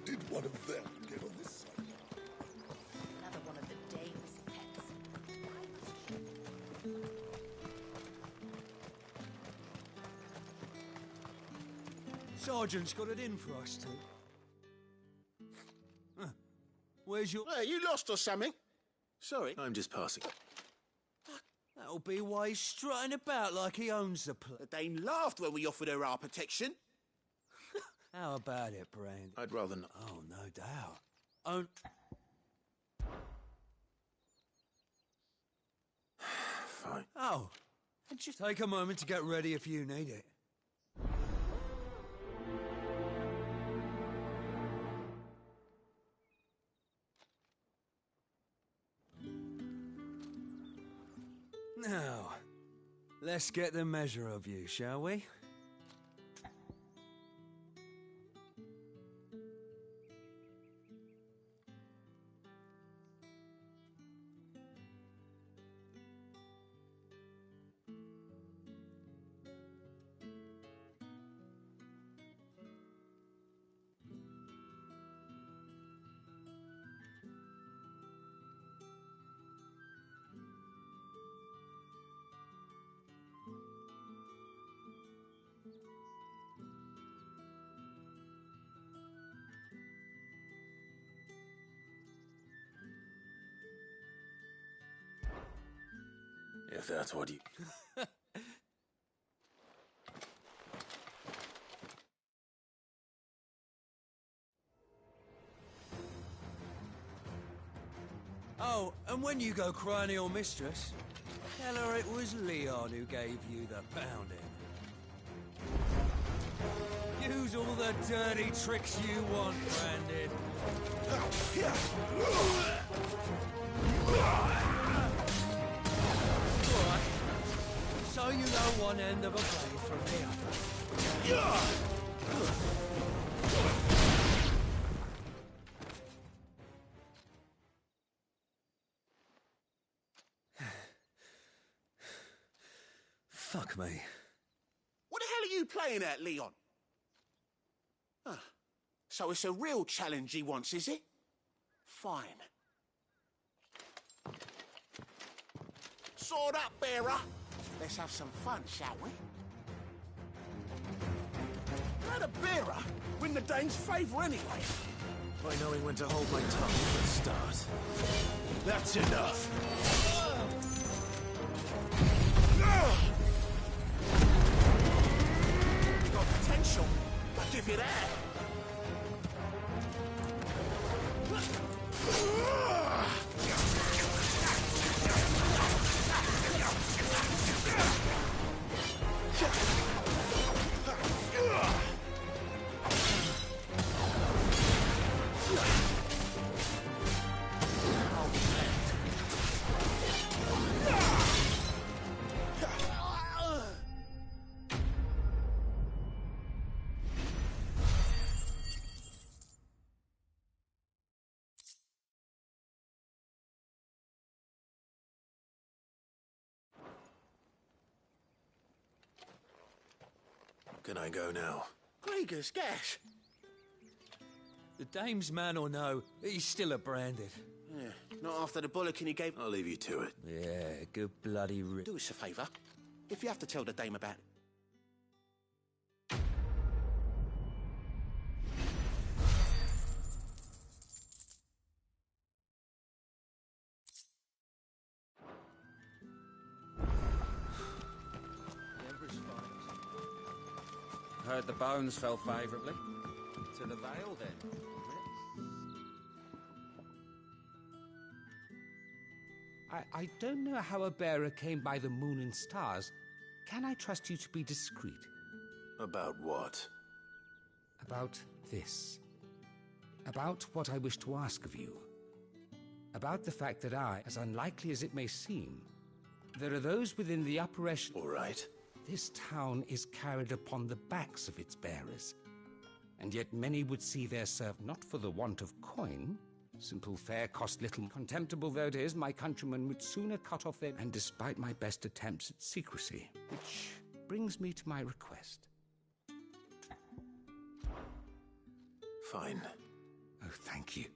Did one of them get on this side? Another one of the dame's pets. Sergeant's got it in for us two. Where's your... you lost or something? Sorry. I'm just passing. That'll be why he's strutting about like he owns the place. The dame laughed when we offered her our protection. How about it, Brand? I'd rather not. Oh, no doubt. Oh... Fine. Oh, and just take a moment to get ready if you need it. Now, let's get the measure of you, shall we? that's what you... Oh, and when you go crying to your mistress, tell her it was Leon who gave you the pounding. Use all the dirty tricks you want, Brandon. Alright. So you know one end of a blade from the other. Fuck me. What the hell are you playing at, Leon? Ah, so it's a real challenge he wants, is it? Fine. Sword up, bearer. Let's have some fun, shall we? Let a bearer win the Dane's favour anyway. By knowing when to hold my tongue at the start. That's enough. You got potential. I'll give you that. Can I go now? Gregor's gas. The dame's man or no, he's still a branded. Yeah, not after the bollocking he gave. I'll leave you to it. Yeah, good bloody Do us a favour. If you have to tell the dame about it. Heard the bones fell favourably. To the Vale, then. I don't know how a bearer came by the moon and stars. Can I trust you to be discreet? About what? About this. About what I wish to ask of you. About the fact that I, as unlikely as it may seem, there are those within the upper echelon. All right. This town is carried upon the backs of its bearers, and yet many would see their serf not for the want of coin. Simple fare cost little. Contemptible though it is, my countrymen would sooner cut off their... And despite my best attempts at secrecy, which brings me to my request. Fine. Oh, thank you.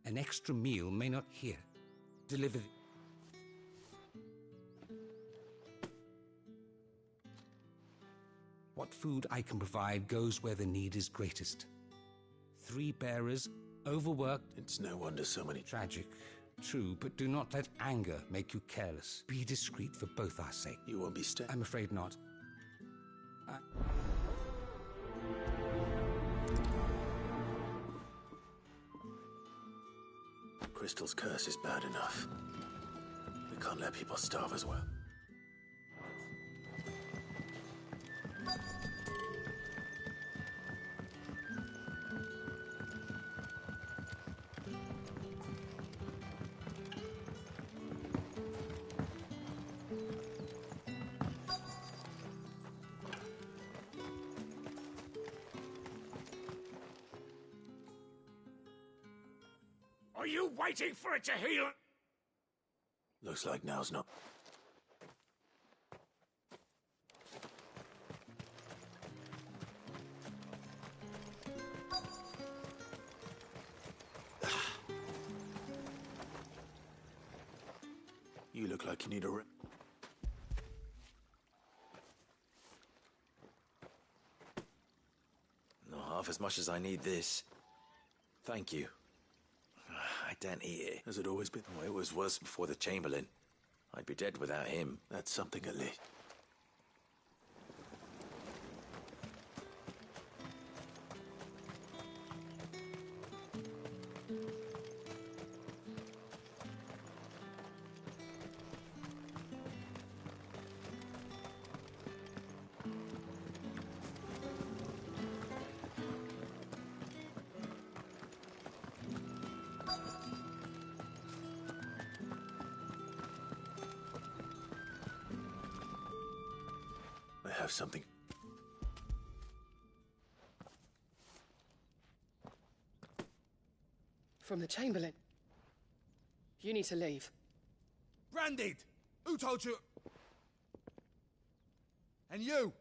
An extra meal may not here. Deliver... What food I can provide goes where the need is greatest. 3 bearers, overworked... It's no wonder so many... Tragic, true, but do not let anger make you careless. Be discreet for both our sake. You won't be staying? I'm afraid not. Crystal's curse is bad enough. We can't let people starve as well. Are you waiting for it to heal? Looks like now's not... You look like you need a rip. Not half as much as I need this. Thank you. I don't eat it. Has it always been? Oh, it was worse before the Chamberlain. I'd be dead without him. That's something at least. I have something. From the Chamberlain. You need to leave. Branded! Who told you? And you!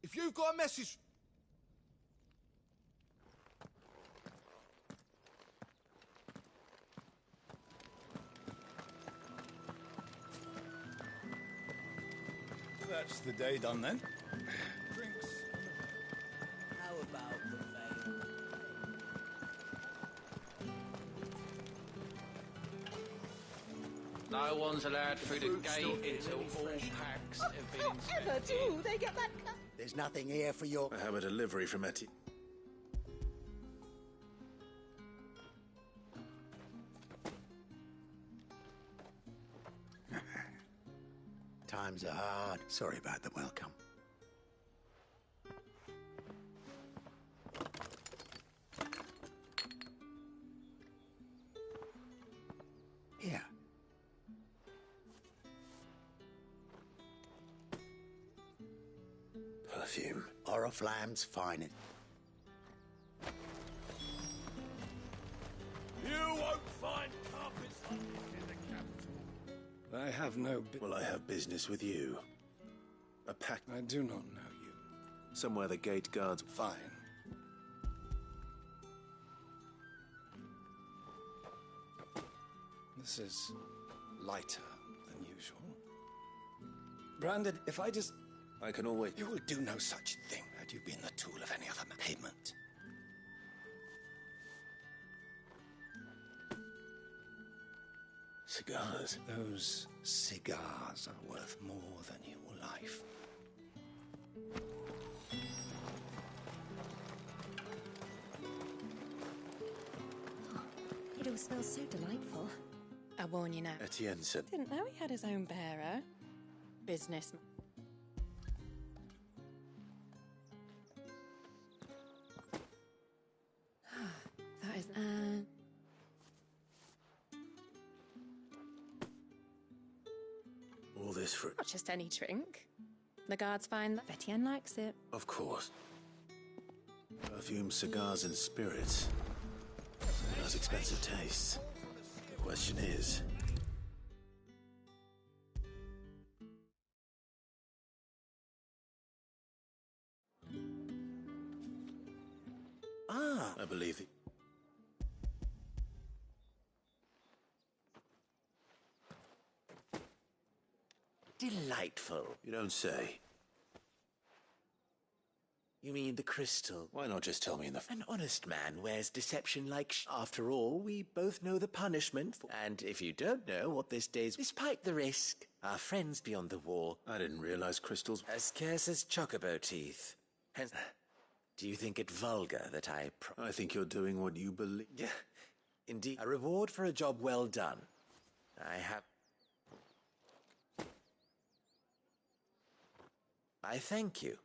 If you've got a message... That's the day done then. Drinks. How about the veil? No one's allowed through the gate until all packs have been Ever inspected. do they get that cut? There's nothing here for your... I have a delivery from Etty. Times are hard. Sorry about the welcome. Here. Perfume. Oriflamme's finest. You won't find carpets like this in the capital. I have no... Well, I have business with you. A pack... I do not know you. Somewhere the gate guards... Fine. This is lighter than usual. Branded, if I just... I can always... You will do no such thing had you been the tool of any other payment. Cigars. Those cigars are worth more than your life. It all smells so delightful. I warn you now. Etienne said... Didn't know he had his own bearer. Businessman. That is... All this for... Not just any drink. The guards find that Etienne likes it. Of course. Perfume, cigars, and spirits. Those expensive tastes. The question is... Ah! I believe it. Delightful. You don't say. You mean the crystal? Why not just tell me in the... An honest man wears deception like After all, we both know the punishment for... And if you don't know what this day's... Despite the risk, our friends beyond the wall... I didn't realize crystals... As scarce as chocobo teeth. Hence... Do you think it vulgar that I... I think you're doing what you believe... Yeah, indeed. A reward for a job well done. I have... I thank you.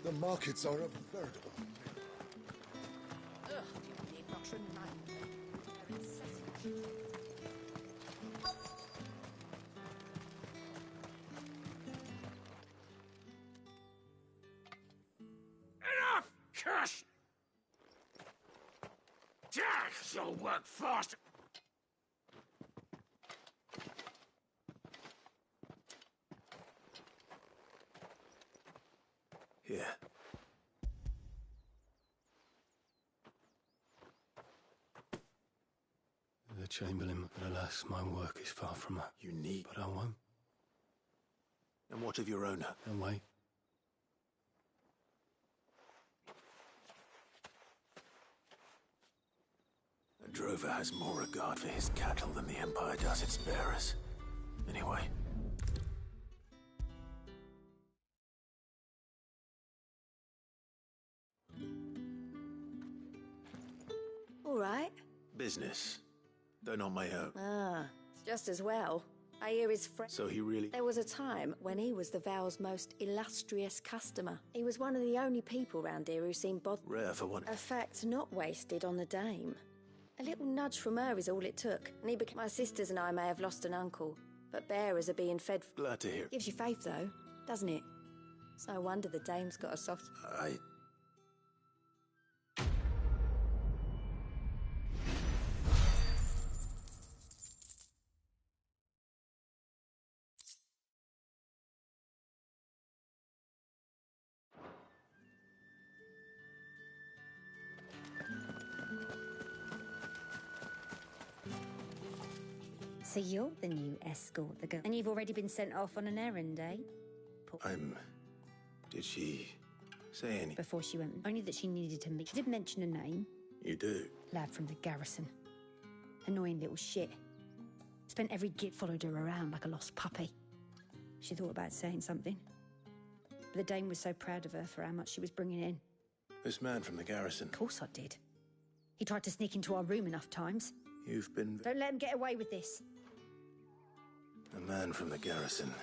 The markets are a veritable... Ugh, you need not remind me. They're incessant. Enough! Curse! You'll work fast. Here. The Chamberlain, but alas, my work is far from unique. But I won't. And what of your owner? And wait. A drover has more regard for his cattle than the Empire does its bearers. Anyway. All right. Business. Though not my own. Ah, it's just as well. I hear his friend. So he really... There was a time when he was the Vale's most illustrious customer. He was one of the only people round here who seemed bothered. Rare for one. A fact not wasted on the dame. A little nudge from her is all it took, and he became... My sisters and I may have lost an uncle, but bearers are being fed... Glad to hear. Gives you faith, though, doesn't it? It's no wonder the dame's got a soft... So you're the new escort, the girl. And you've already been sent off on an errand, eh? Did she say anything? Before she went. Only that she needed to meet. She did mention a name. You do? Lad from the garrison. Annoying little shit. Spent every git followed her around like a lost puppy. She thought about saying something. But the dame was so proud of her for how much she was bringing in. This man from the garrison? Of course I did. He tried to sneak into our room enough times. You've been... Don't let him get away with this. A man from the garrison.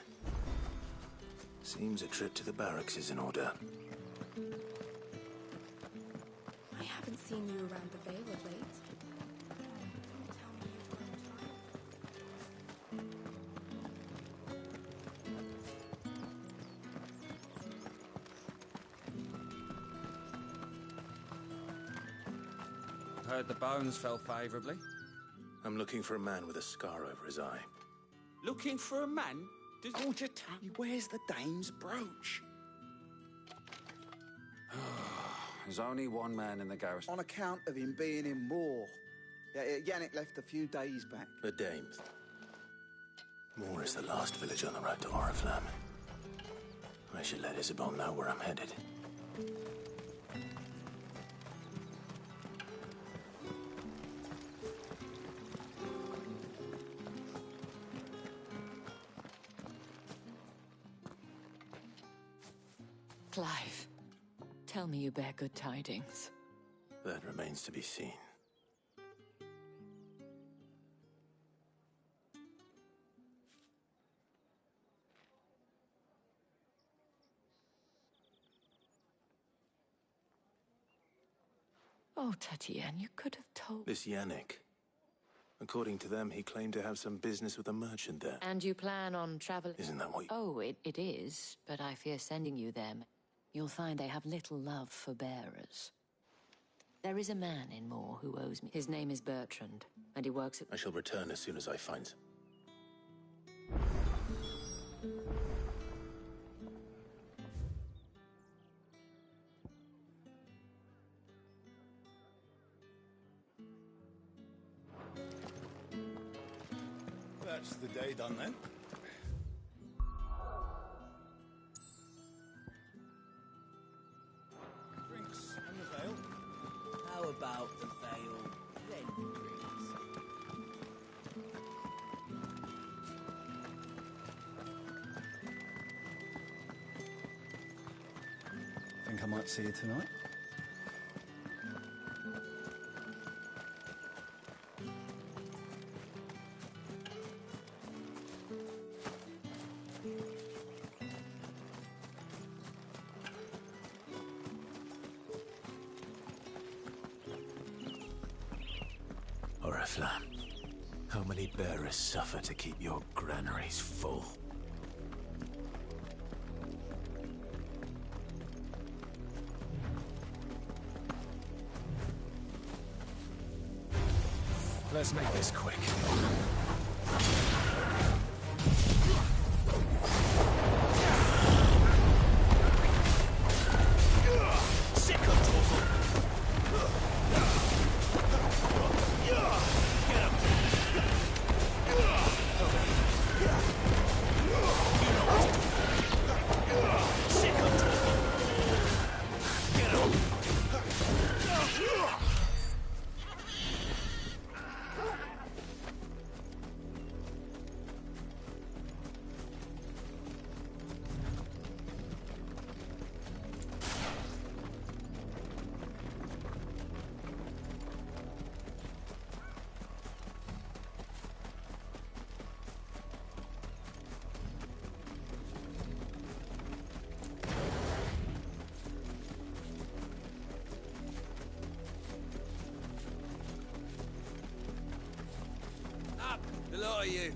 Seems a trip to the barracks is in order. I haven't seen you around the Vale of late. Heard the bones fell favourably. I'm looking for a man with a scar over his eye. Looking for a man? Hold your tongue. Where's the dame's brooch? There's only one man in the garrison. On account of him being in war. Yeah, Yannick left a few days back. The dames. Moor is the last village on the road to Oriflamme. I should let Isabel know where I'm headed. Clive, tell me you bear good tidings. That remains to be seen. Oh, Tatienne, you could have told... This Yannick. According to them, he claimed to have some business with a merchant there. And you plan on traveling... Isn't that what you... Oh, it is, but I fear sending you them. You'll find they have little love for bearers. There is a man in Moor who owes me. His name is Bertrand, and he works at... I shall return as soon as I find some. That's the day done then. Drinks and the Vale. How about the Vale then, drinks? Think I might see you tonight? Oriflamme, how many bearers suffer to keep your granaries full? Let's make this quick. Get him! lot of you.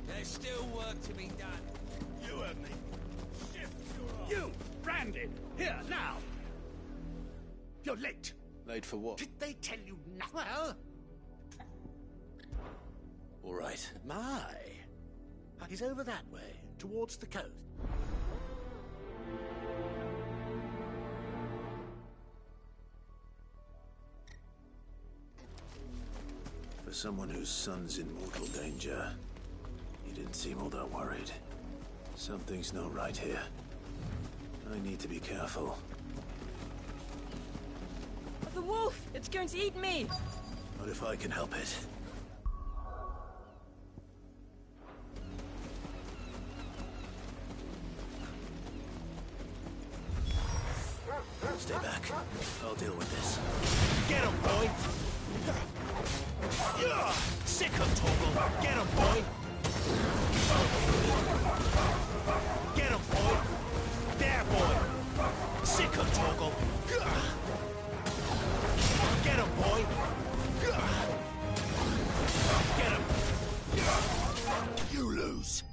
There's still work to be done. You heard me. Shift your arm. You, Brandon, here, now. You're late. Late for what? Did they tell you nothing? Well... All right. My. He's over that way, towards the coast. For someone whose son's in mortal danger, he didn't seem all that worried. Something's not right here. I need to be careful. The wolf! It's going to eat me! What if I can help it? Stay back. I'll deal with this. Get him, boy! Sick him, Torgal! Get him, boy! Get him, boy! There, boy! Sick him, Torgal! Get him, boy! Get him! You lose.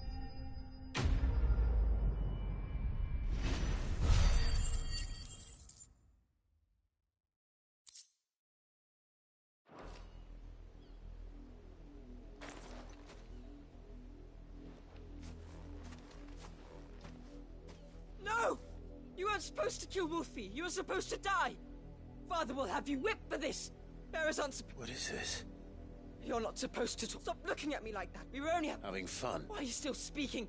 No! You weren't supposed to kill Wolfie. You were supposed to die. Father will have you whipped for this. Bearers aren't supposed... What is this? You're not supposed to talk. Stop looking at me like that. We were only having fun. Why are you still speaking?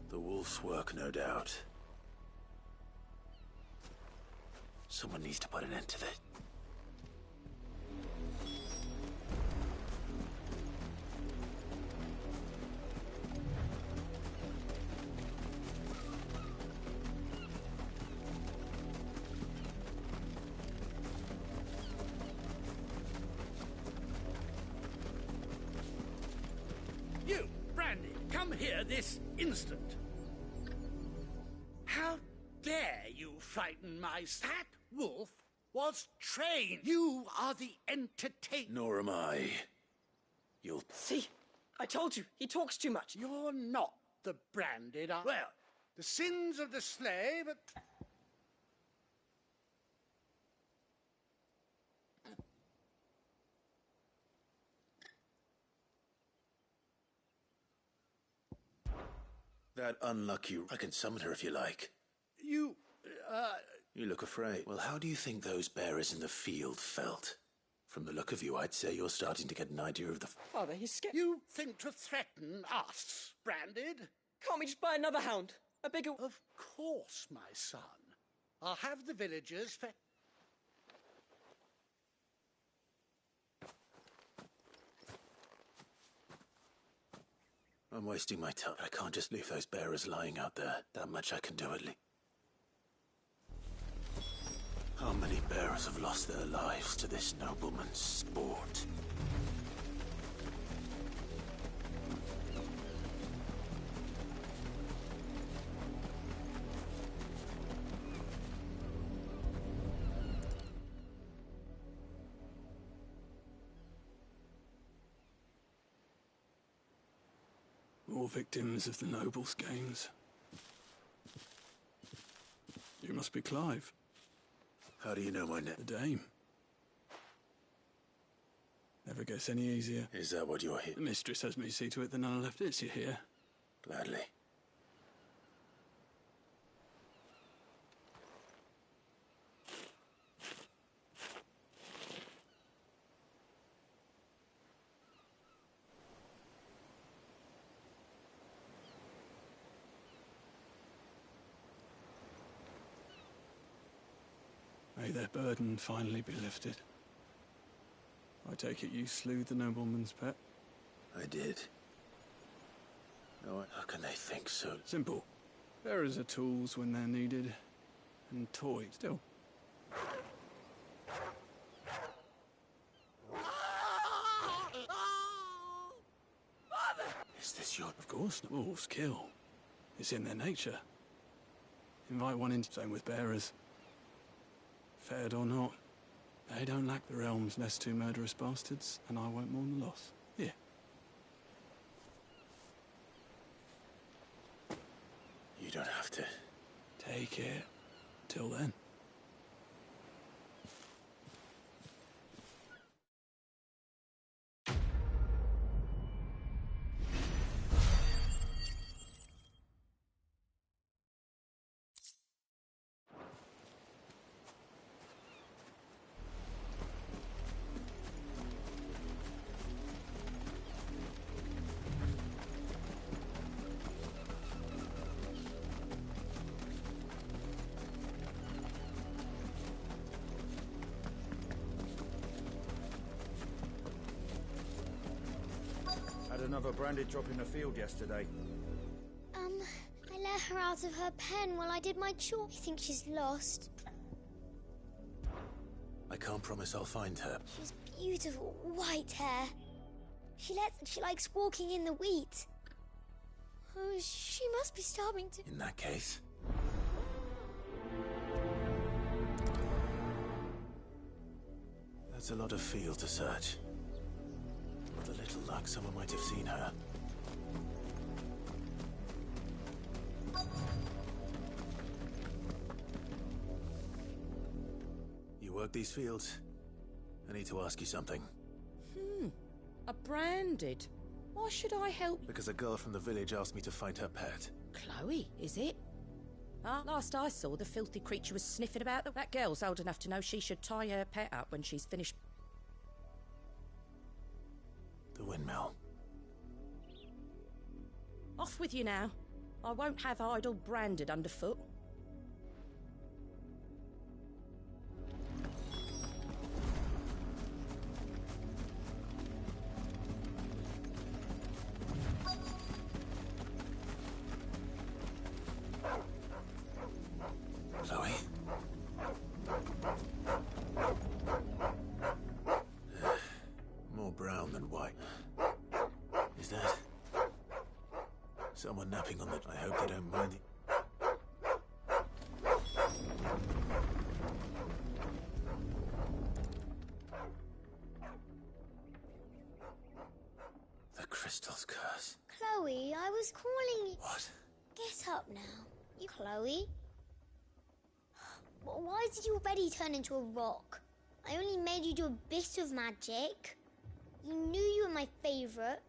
The wolf's work, no doubt. Someone needs to put an end to this. You, Brandy, come here this instant. How dare you frighten my... That wolf was trained. You are the entertainer. Nor am I. You'll... See? I told you. He talks too much. You're not the branded... Well, the sins of the slave... That unlucky... I can summon her if you like. You, You look afraid. Well, how do you think those bearers in the field felt? From the look of you, I'd say you're starting to get an idea of the... Father, he's scared. You think to threaten us, Branded? Can't we just buy another hound? A bigger... Of course, my son. I'll have the villagers I'm wasting my time. I can't just leave those bearers lying out there. That much I can do at least. How many bearers have lost their lives to this nobleman's sport? More victims of the nobles' games. You must be Clive. How do you know my name? The Dame. Never gets any easier. Is that what you're here? The mistress has me see to it that none are left. It's you here. Gladly. May their burden finally be lifted. I take it you slew the nobleman's pet? I did. No, how can they think so? Simple. Bearers are tools when they're needed, and toys still. Father! Is this your... Of course, the wolf's kill It's in their nature. Invite one in, same with bearers. Fettered or not, they don't lack the realm's less two murderous bastards, and I won't mourn the loss. Here. You don't have to. Take it. Till then. Another branded drop in the field yesterday. I let her out of her pen while I did my chore. I think she's lost. I can't promise I'll find her. She's beautiful, white hair. She likes walking in the wheat. Oh, she must be starving to... In that case... That's a lot of field to search. With a little luck, someone might have seen her. You work these fields? I need to ask you something. A branded? Why should I help? Because a girl from the village asked me to find her pet. Chloe, is it? Last I saw, the filthy creature was sniffing about. That girl's old enough to know she should tie her pet up when she's finished. The windmill. Off with you now. I won't have idle branded underfoot. Chloe? More brown than white. Is that... someone napping on the... I hope they don't mind it. The crystal's curse. Chloe, I was calling you. What? Get up now. You, Chloe? Why did you already turn into a rock? I only made you do a bit of magic. You knew you were my favourite.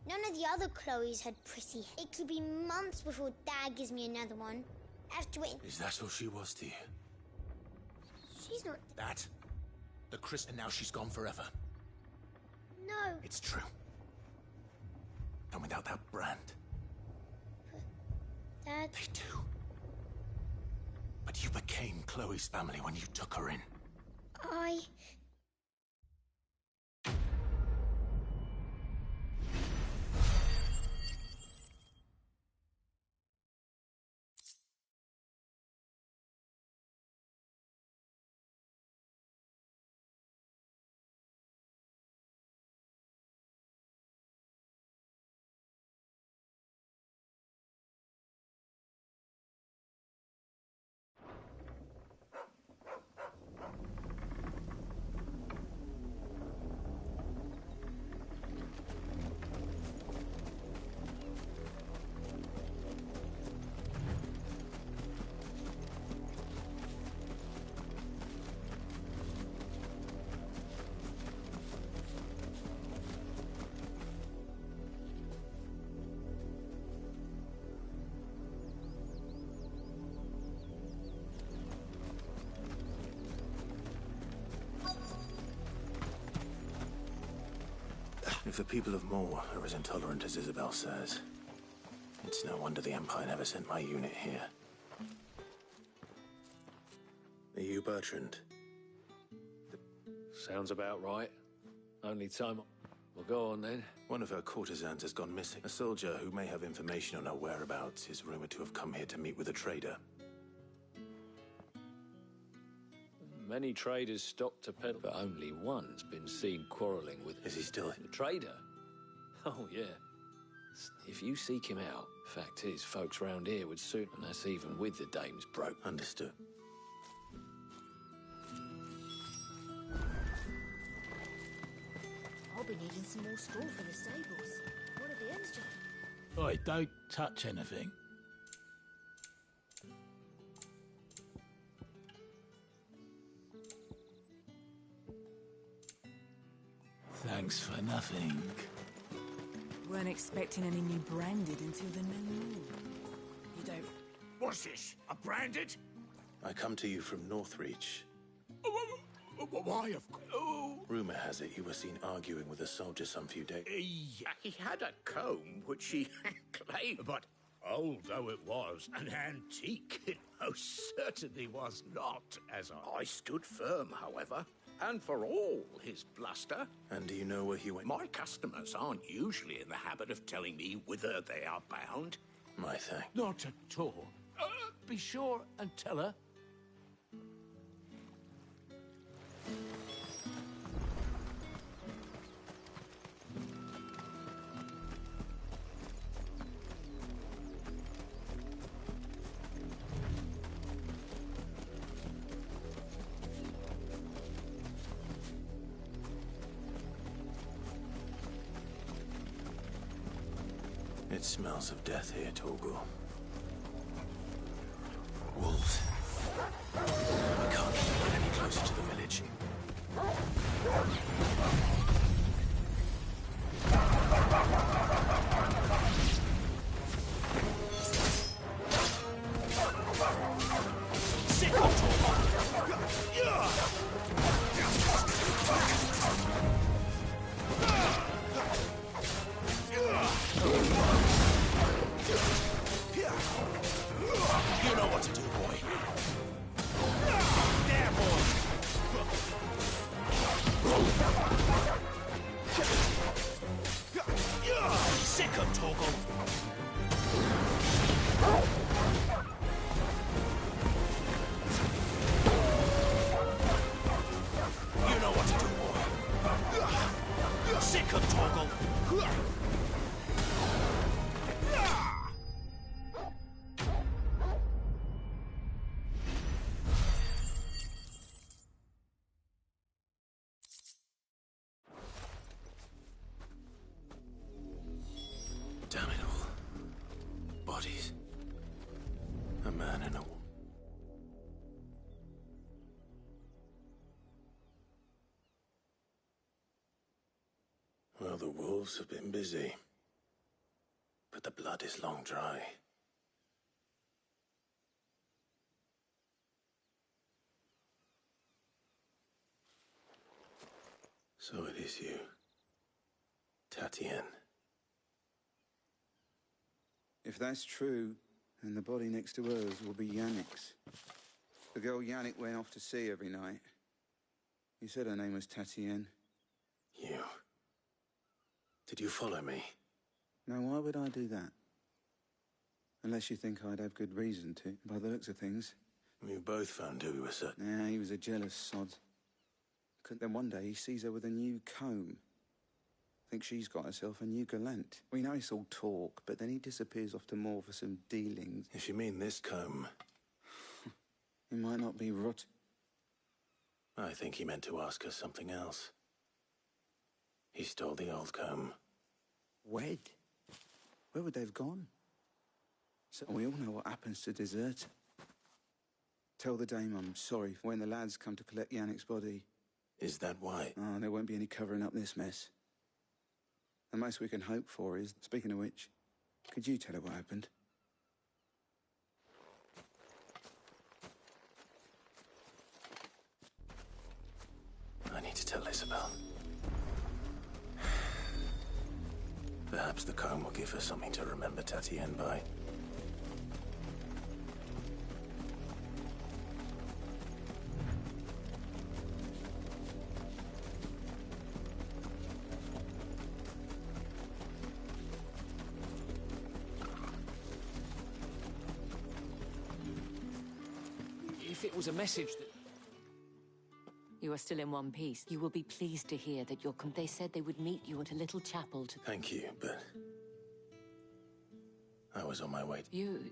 None of the other Chloes had pretty hair. It could be months before Dad gives me another one. I have to wait. Is that all she was to you? She's not... That? The Chris, and now she's gone forever. No. It's true. And without that brand. Dad... They do. But you became Chloe's family when you took her in. I... If the people of Moor are as intolerant as Isabel says, it's no wonder the Empire never sent my unit here. Are you Bertrand? Sounds about right. Only time... Well, go on then. One of her courtesans has gone missing. A soldier who may have information on her whereabouts is rumored to have come here to meet with a trader. Many traders stopped to peddle, but only one's been seen quarrelling with... Is he still... The trader? Oh, yeah. If you seek him out, fact is, folks round here would suit, and that's even with the dames broke. Understood. I'll be needing some more straw for the stables. One of the ends just... Oi, don't touch anything. Thanks for nothing. Weren't expecting any new branded until the new moon. You don't... What's this? A branded? I come to you from Northreach. Why, of course. Rumour has it you were seen arguing with a soldier some few days. He had a comb which he claimed, but old though it was, an antique it most certainly was not, as I stood firm, however. And for all his bluster... And do you know where he went? My customers aren't usually in the habit of telling me whither they are bound. My thanks. Not at all. Be sure and tell her. It smells of death here, Torgal. Wolves. I can't get any closer to the village. You know what to do, boy. There, boy. Sick of Torgal. You know what to do, boy. Sick of Torgal. Damn it all. Bodies. A man and a woman. Well, the wolves have been busy. But the blood is long dry. So it is you, Tatienne. If that's true, then the body next to hers will be Yannick's. The girl Yannick went off to sea every night. He said her name was Tatienne. You. Did you follow me? Now, why would I do that? Unless you think I'd have good reason to, by the looks of things. We both found who we were certain. Yeah, he was a jealous sod. Then one day he sees her with a new comb. Thinks she's got herself a new gallant. We know it's all talk, but then he disappears off to more for some dealings. If you mean this comb... He might not be rot... I think he meant to ask her something else. He stole the old comb. Wed? Where would they have gone? So we all know what happens to deserter. Tell the dame I'm sorry when the lads come to collect Yannick's body. Is that why? Oh, there won't be any covering up this mess. The most we can hope for is, speaking of which, could you tell her what happened? I need to tell Isabel. Perhaps the comb will give her something to remember Tatienne by. If it was a message that... You are still in one piece. You will be pleased to hear that they said they would meet you at a little chapel to... Thank you, but I was on my way. You...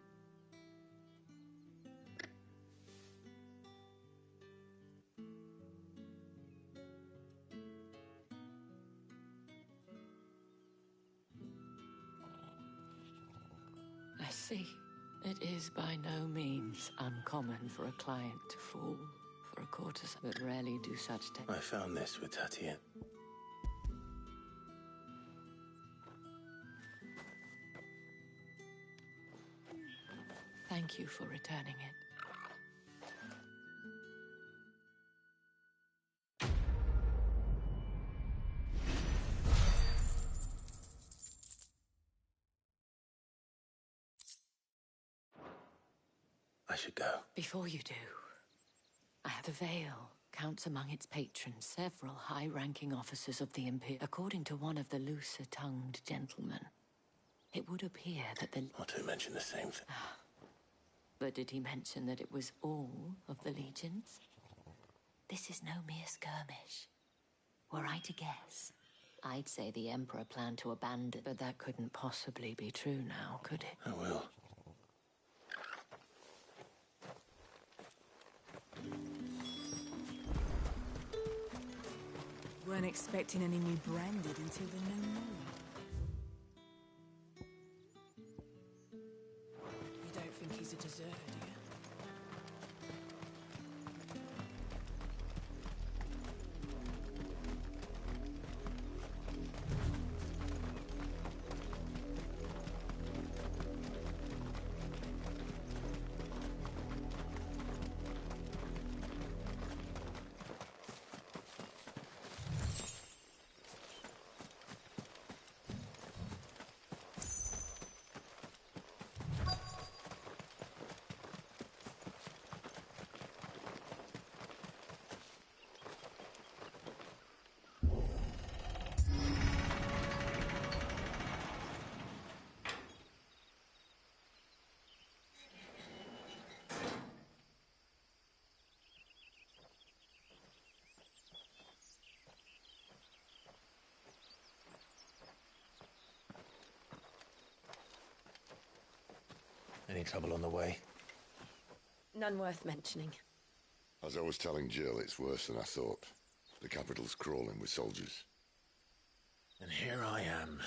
I see. It is by no means uncommon for a client to fall for a courtesan, but rarely do such things. I found this with Tatian. Thank you for returning it. I should go. Before you do, I have a veil. Counts among its patrons several high-ranking officers of the Imperium. According to one of the looser-tongued gentlemen, it would appear that the... Not to mention the same thing. But did he mention that it was all of the legions? This is no mere skirmish. Were I to guess, I'd say the Emperor planned to abandon... But that couldn't possibly be true now, could it? I will. Weren't expecting any new branded until the new moon. You don't think he's a deserter, do you? Any trouble on the way? None worth mentioning. As I was telling Jill, it's worse than I thought. The capital's crawling with soldiers. And here I am,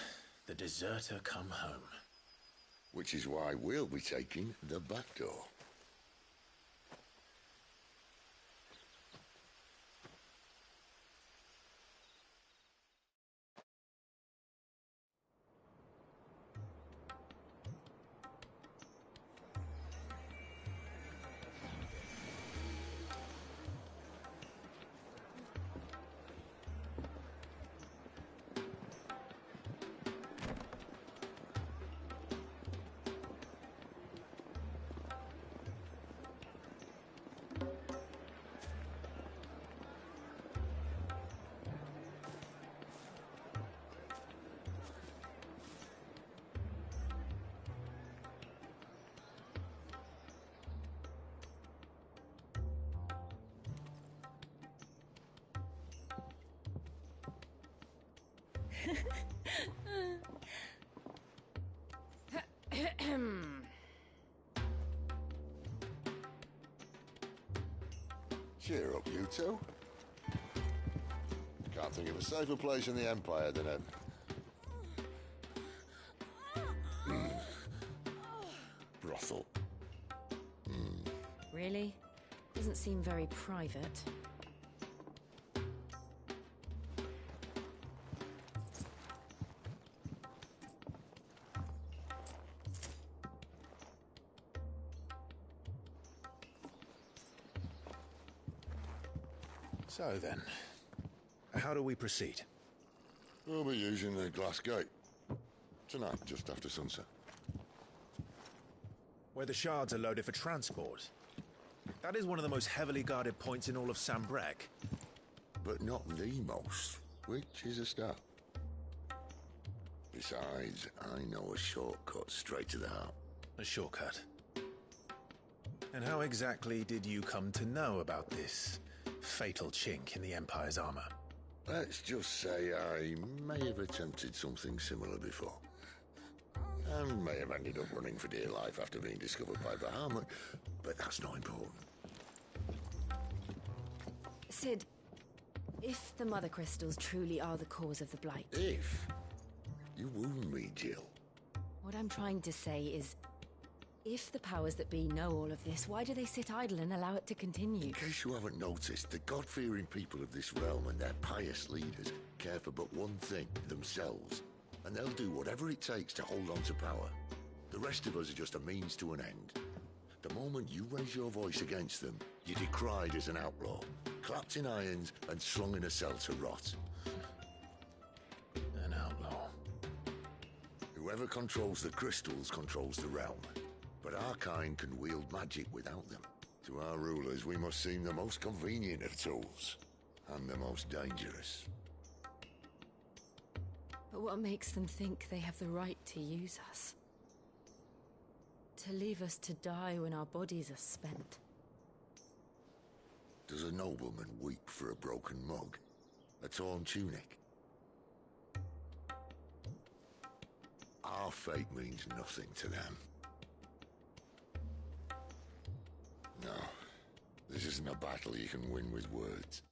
the deserter come home. Which is why we'll be taking the back door. Cheer up, you two. Can't think of a safer place in the Empire than a... brothel. Really? Doesn't seem very private. So then, how do we proceed? We'll be using the glass gate. Tonight, just after sunset. Where the shards are loaded for transport. That is one of the most heavily guarded points in all of Sambrec. But not the most, which is a start. Besides, I know a shortcut straight to the heart. A shortcut? And how exactly did you come to know about this fatal chink in the Empire's armor? Let's just say I may have attempted something similar before. And may have ended up running for dear life after being discovered by Bahamut, but that's not important. Sid, if the Mother Crystals truly are the cause of the Blight... If? You wound me, Jill. What I'm trying to say is, if the powers that be know all of this, why do they sit idle and allow it to continue? In case you haven't noticed, the God-fearing people of this realm and their pious leaders care for but one thing, themselves. And they'll do whatever it takes to hold on to power. The rest of us are just a means to an end. The moment you raise your voice against them, you're decried as an outlaw, clapped in irons and slung in a cell to rot. An outlaw. Whoever controls the crystals controls the realm. But our kind can wield magic without them. To our rulers, we must seem the most convenient of tools. And the most dangerous. But what makes them think they have the right to use us? To leave us to die when our bodies are spent? Does a nobleman weep for a broken mug? A torn tunic? Our fate means nothing to them. No, this isn't a battle you can win with words.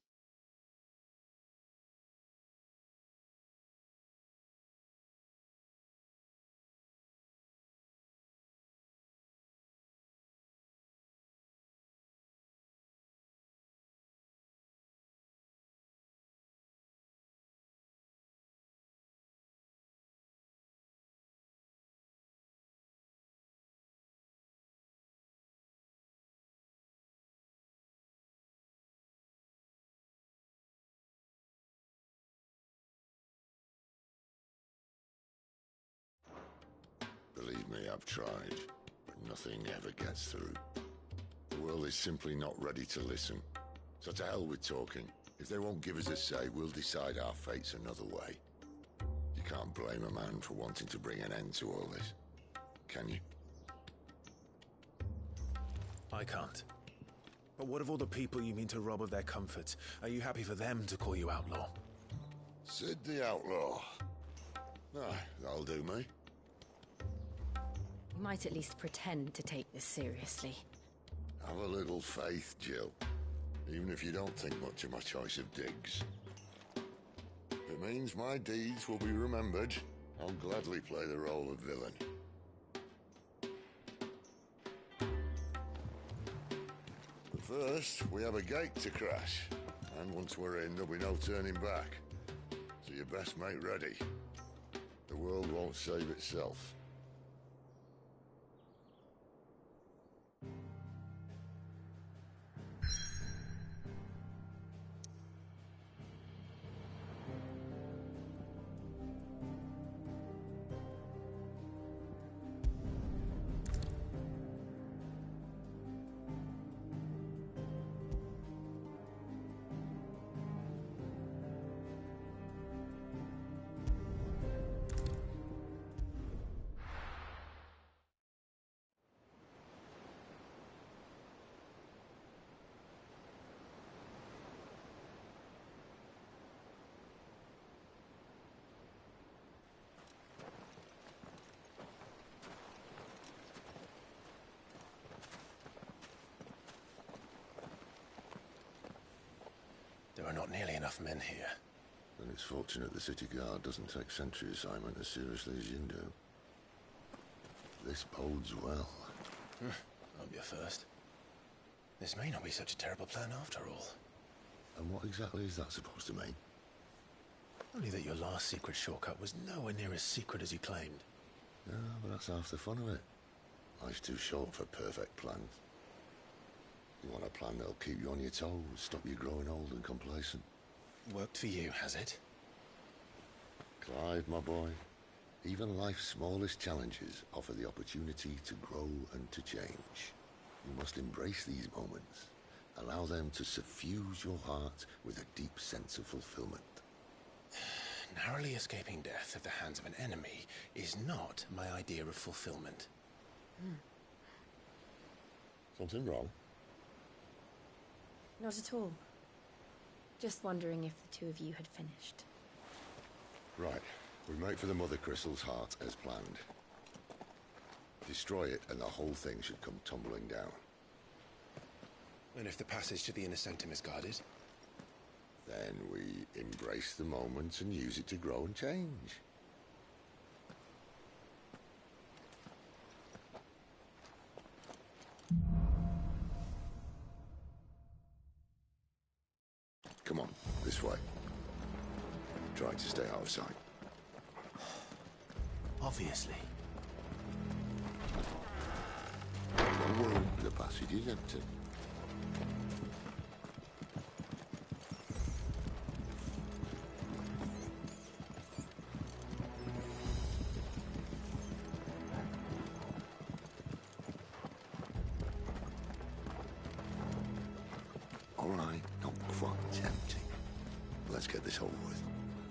Believe me, I've tried, but nothing ever gets through. The world is simply not ready to listen. So to hell with talking. If they won't give us a say, we'll decide our fates another way. You can't blame a man for wanting to bring an end to all this, can you? I can't. But what of all the people you mean to rob of their comforts? Are you happy for them to call you outlaw? Sid the Outlaw. Ah, that'll do me. You might at least pretend to take this seriously. Have a little faith, Jill. Even if you don't think much of my choice of digs. If it means my deeds will be remembered, I'll gladly play the role of villain. But first, we have a gate to crash. And once we're in, there'll be no turning back. So you best make ready. The world won't save itself. There are not nearly enough men here. Then it's fortunate the city guard doesn't take sentry assignment as seriously as you do. This bodes well. Won't be a first. This may not be such a terrible plan after all. And what exactly is that supposed to mean? Only that your last secret shortcut was nowhere near as secret as you claimed. Yeah, but that's half the fun of it. Life's too short for perfect plans. You want a plan that'll keep you on your toes, stop you growing old and complacent. Worked for you, has it? Clive, my boy, even life's smallest challenges offer the opportunity to grow and to change. You must embrace these moments. Allow them to suffuse your heart with a deep sense of fulfillment. Narrowly escaping death at the hands of an enemy is not my idea of fulfillment. Something wrong? Not at all. Just wondering if the two of you had finished. Right. We make for the Mother Crystal's heart as planned. Destroy it, and the whole thing should come tumbling down. And if the passage to the inner sanctum is guarded? Then we embrace the moment and use it to grow and change. Come on, this way. Try to stay out of sight. Obviously. Don't worry, the passage is empty. All right, not quite tempting. Let's get this over with.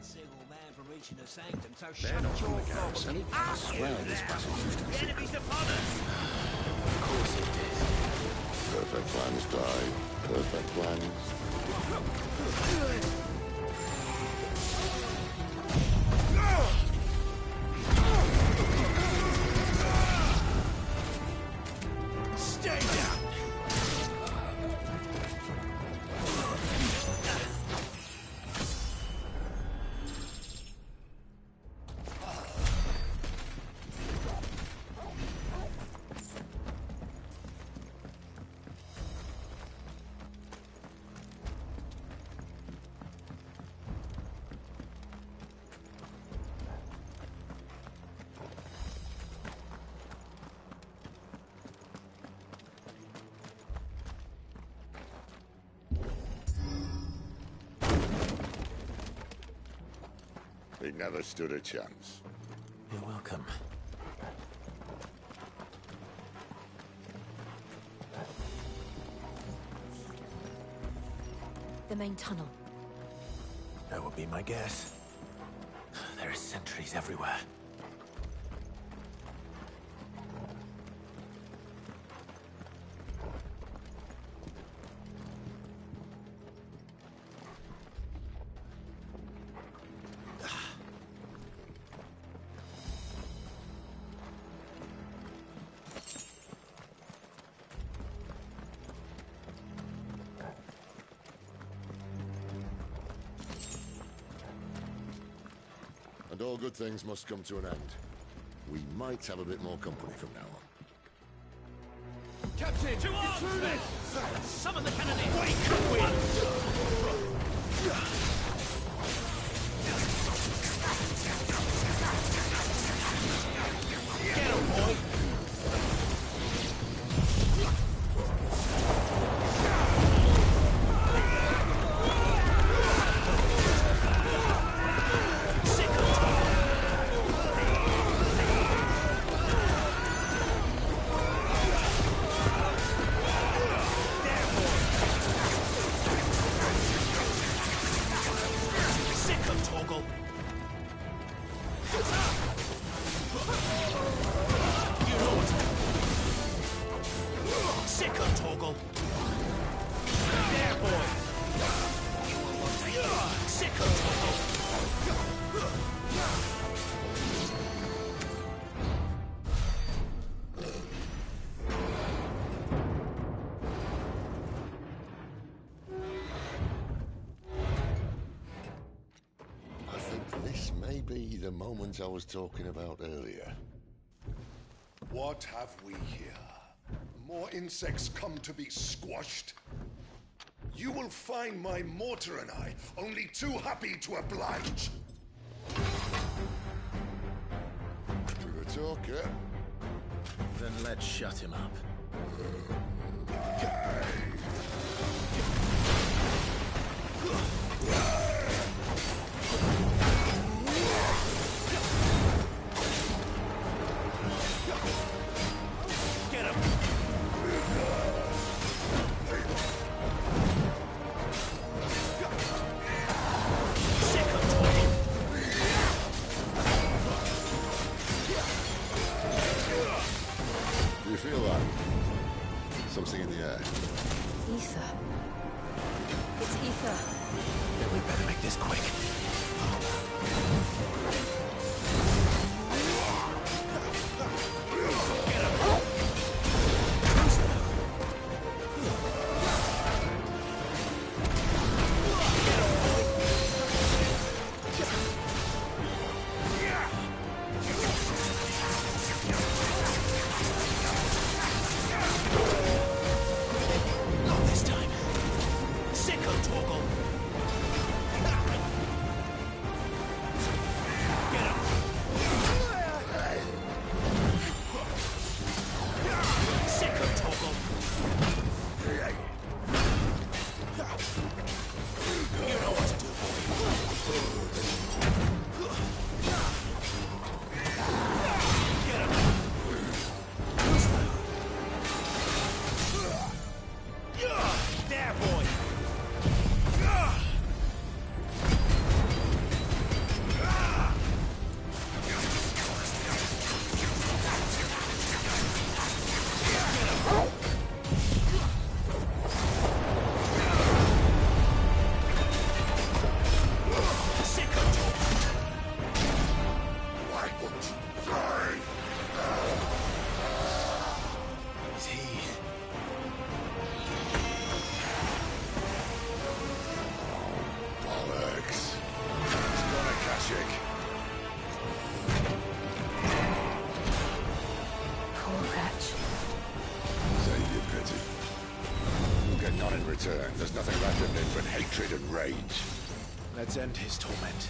Single man from reaching the sanctum, so They're shut not your from the garrison. I swear this passage used to be secret. enemies upon us! Of course it did. Perfect plans, Clive. Perfect plans. Stay down! He never stood a chance. You're welcome. The main tunnel. That would be my guess. There are sentries everywhere. And all good things must come to an end. We might have a bit more company from now on. Captain! To arms, men! Summon the cannoneer! Wake Get him, boy! The moment I was talking about earlier. What have we here? More insects come to be squashed? You will find my mortar and I only too happy to oblige. With a talker. Then let's shut him up. Get him! Do you feel that? Something in the air. Ether. It's ether. Then we better make this quick. Get him! return, there's nothing left in him but hatred and rage. Let's end his torment.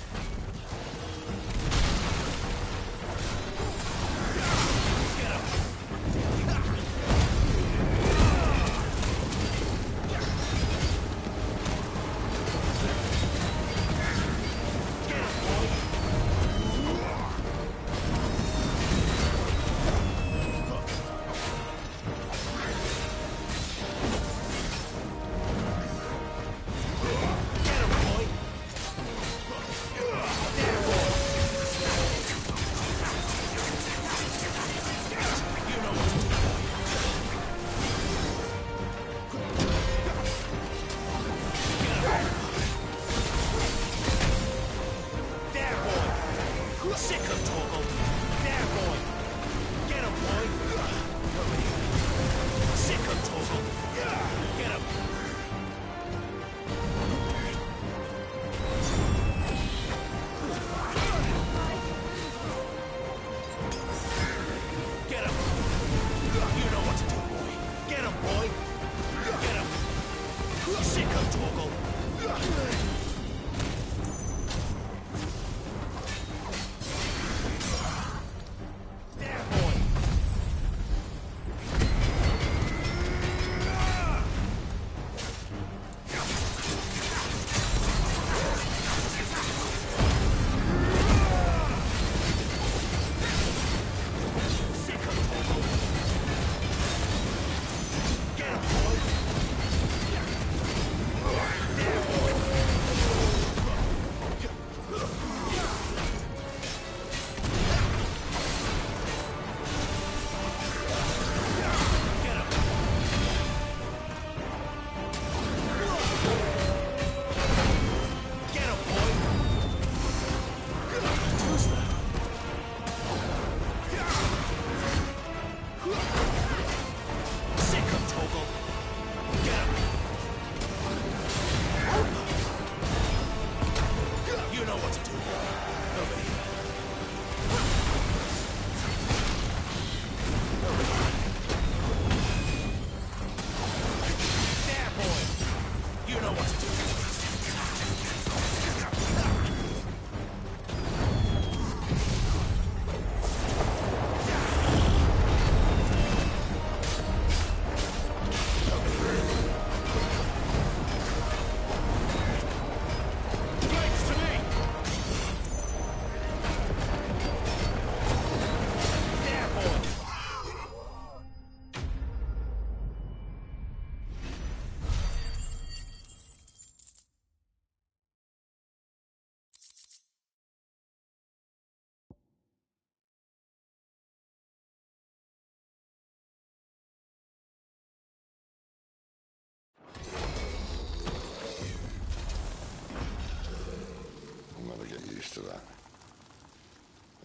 Used to that.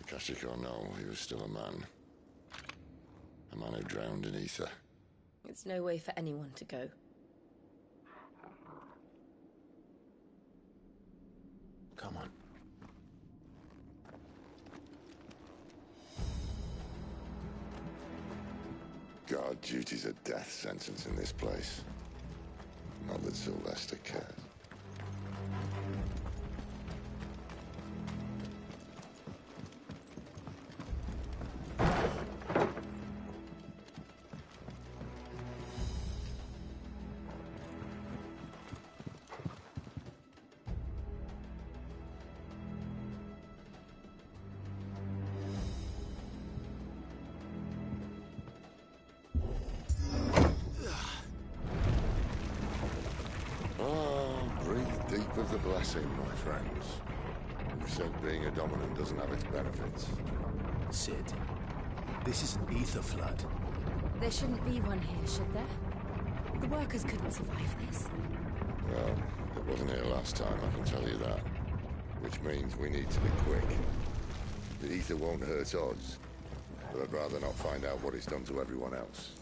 Akashic or no, he was still a man. A man who drowned in ether. It's no way for anyone to go. Come on. Guard duty's a death sentence in this place. Not that Sylvester cares. Of the blessing, my friends. You said being a dominant doesn't have its benefits. Sid, this is an ether flood. There shouldn't be one here, should there? The workers couldn't survive this. Well, it wasn't here last time, I can tell you that. Which means we need to be quick. The ether won't hurt us, but I'd rather not find out what it's done to everyone else.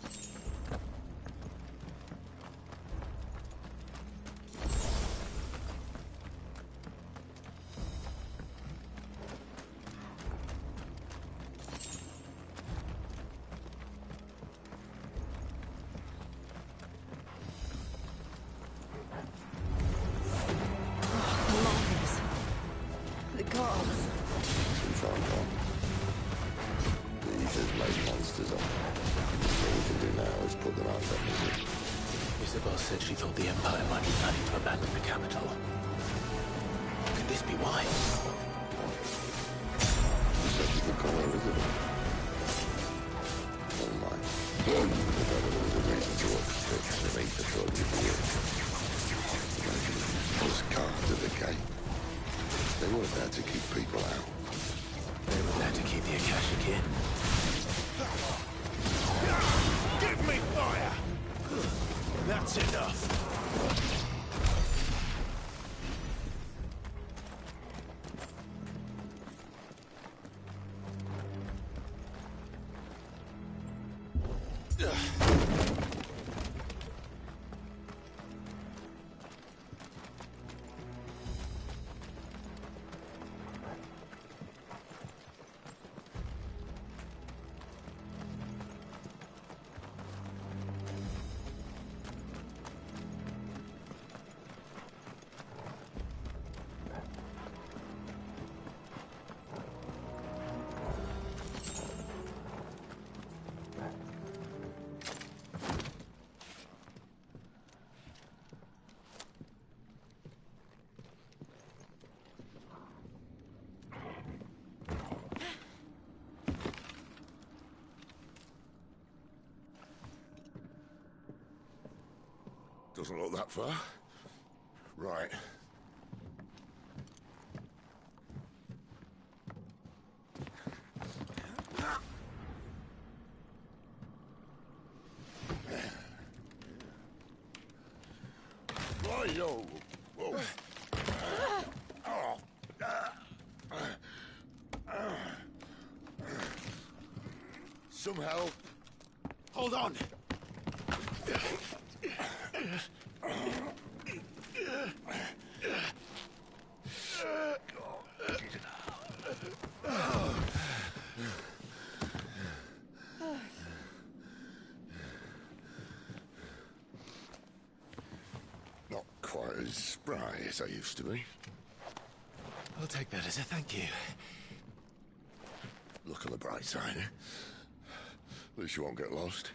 said she thought the Empire might be planning to abandon the capital. Could this be why? Said you could call her Elizabeth. Never mind. If ever there was a reason to up sticks, it ain't to throw you here. Imagine those guards at the gate. They weren't there to keep people out. They were there to keep the Akashic in. Give me fire! That's enough. Doesn't look that far. Right. Yo. Whoa. Some help. Hold on. Not quite as spry as I used to be. I'll take that as a thank you. Look on the bright side, eh? At least you won't get lost.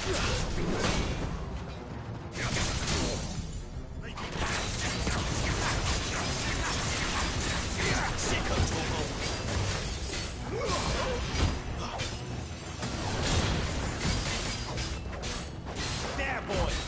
There, boys!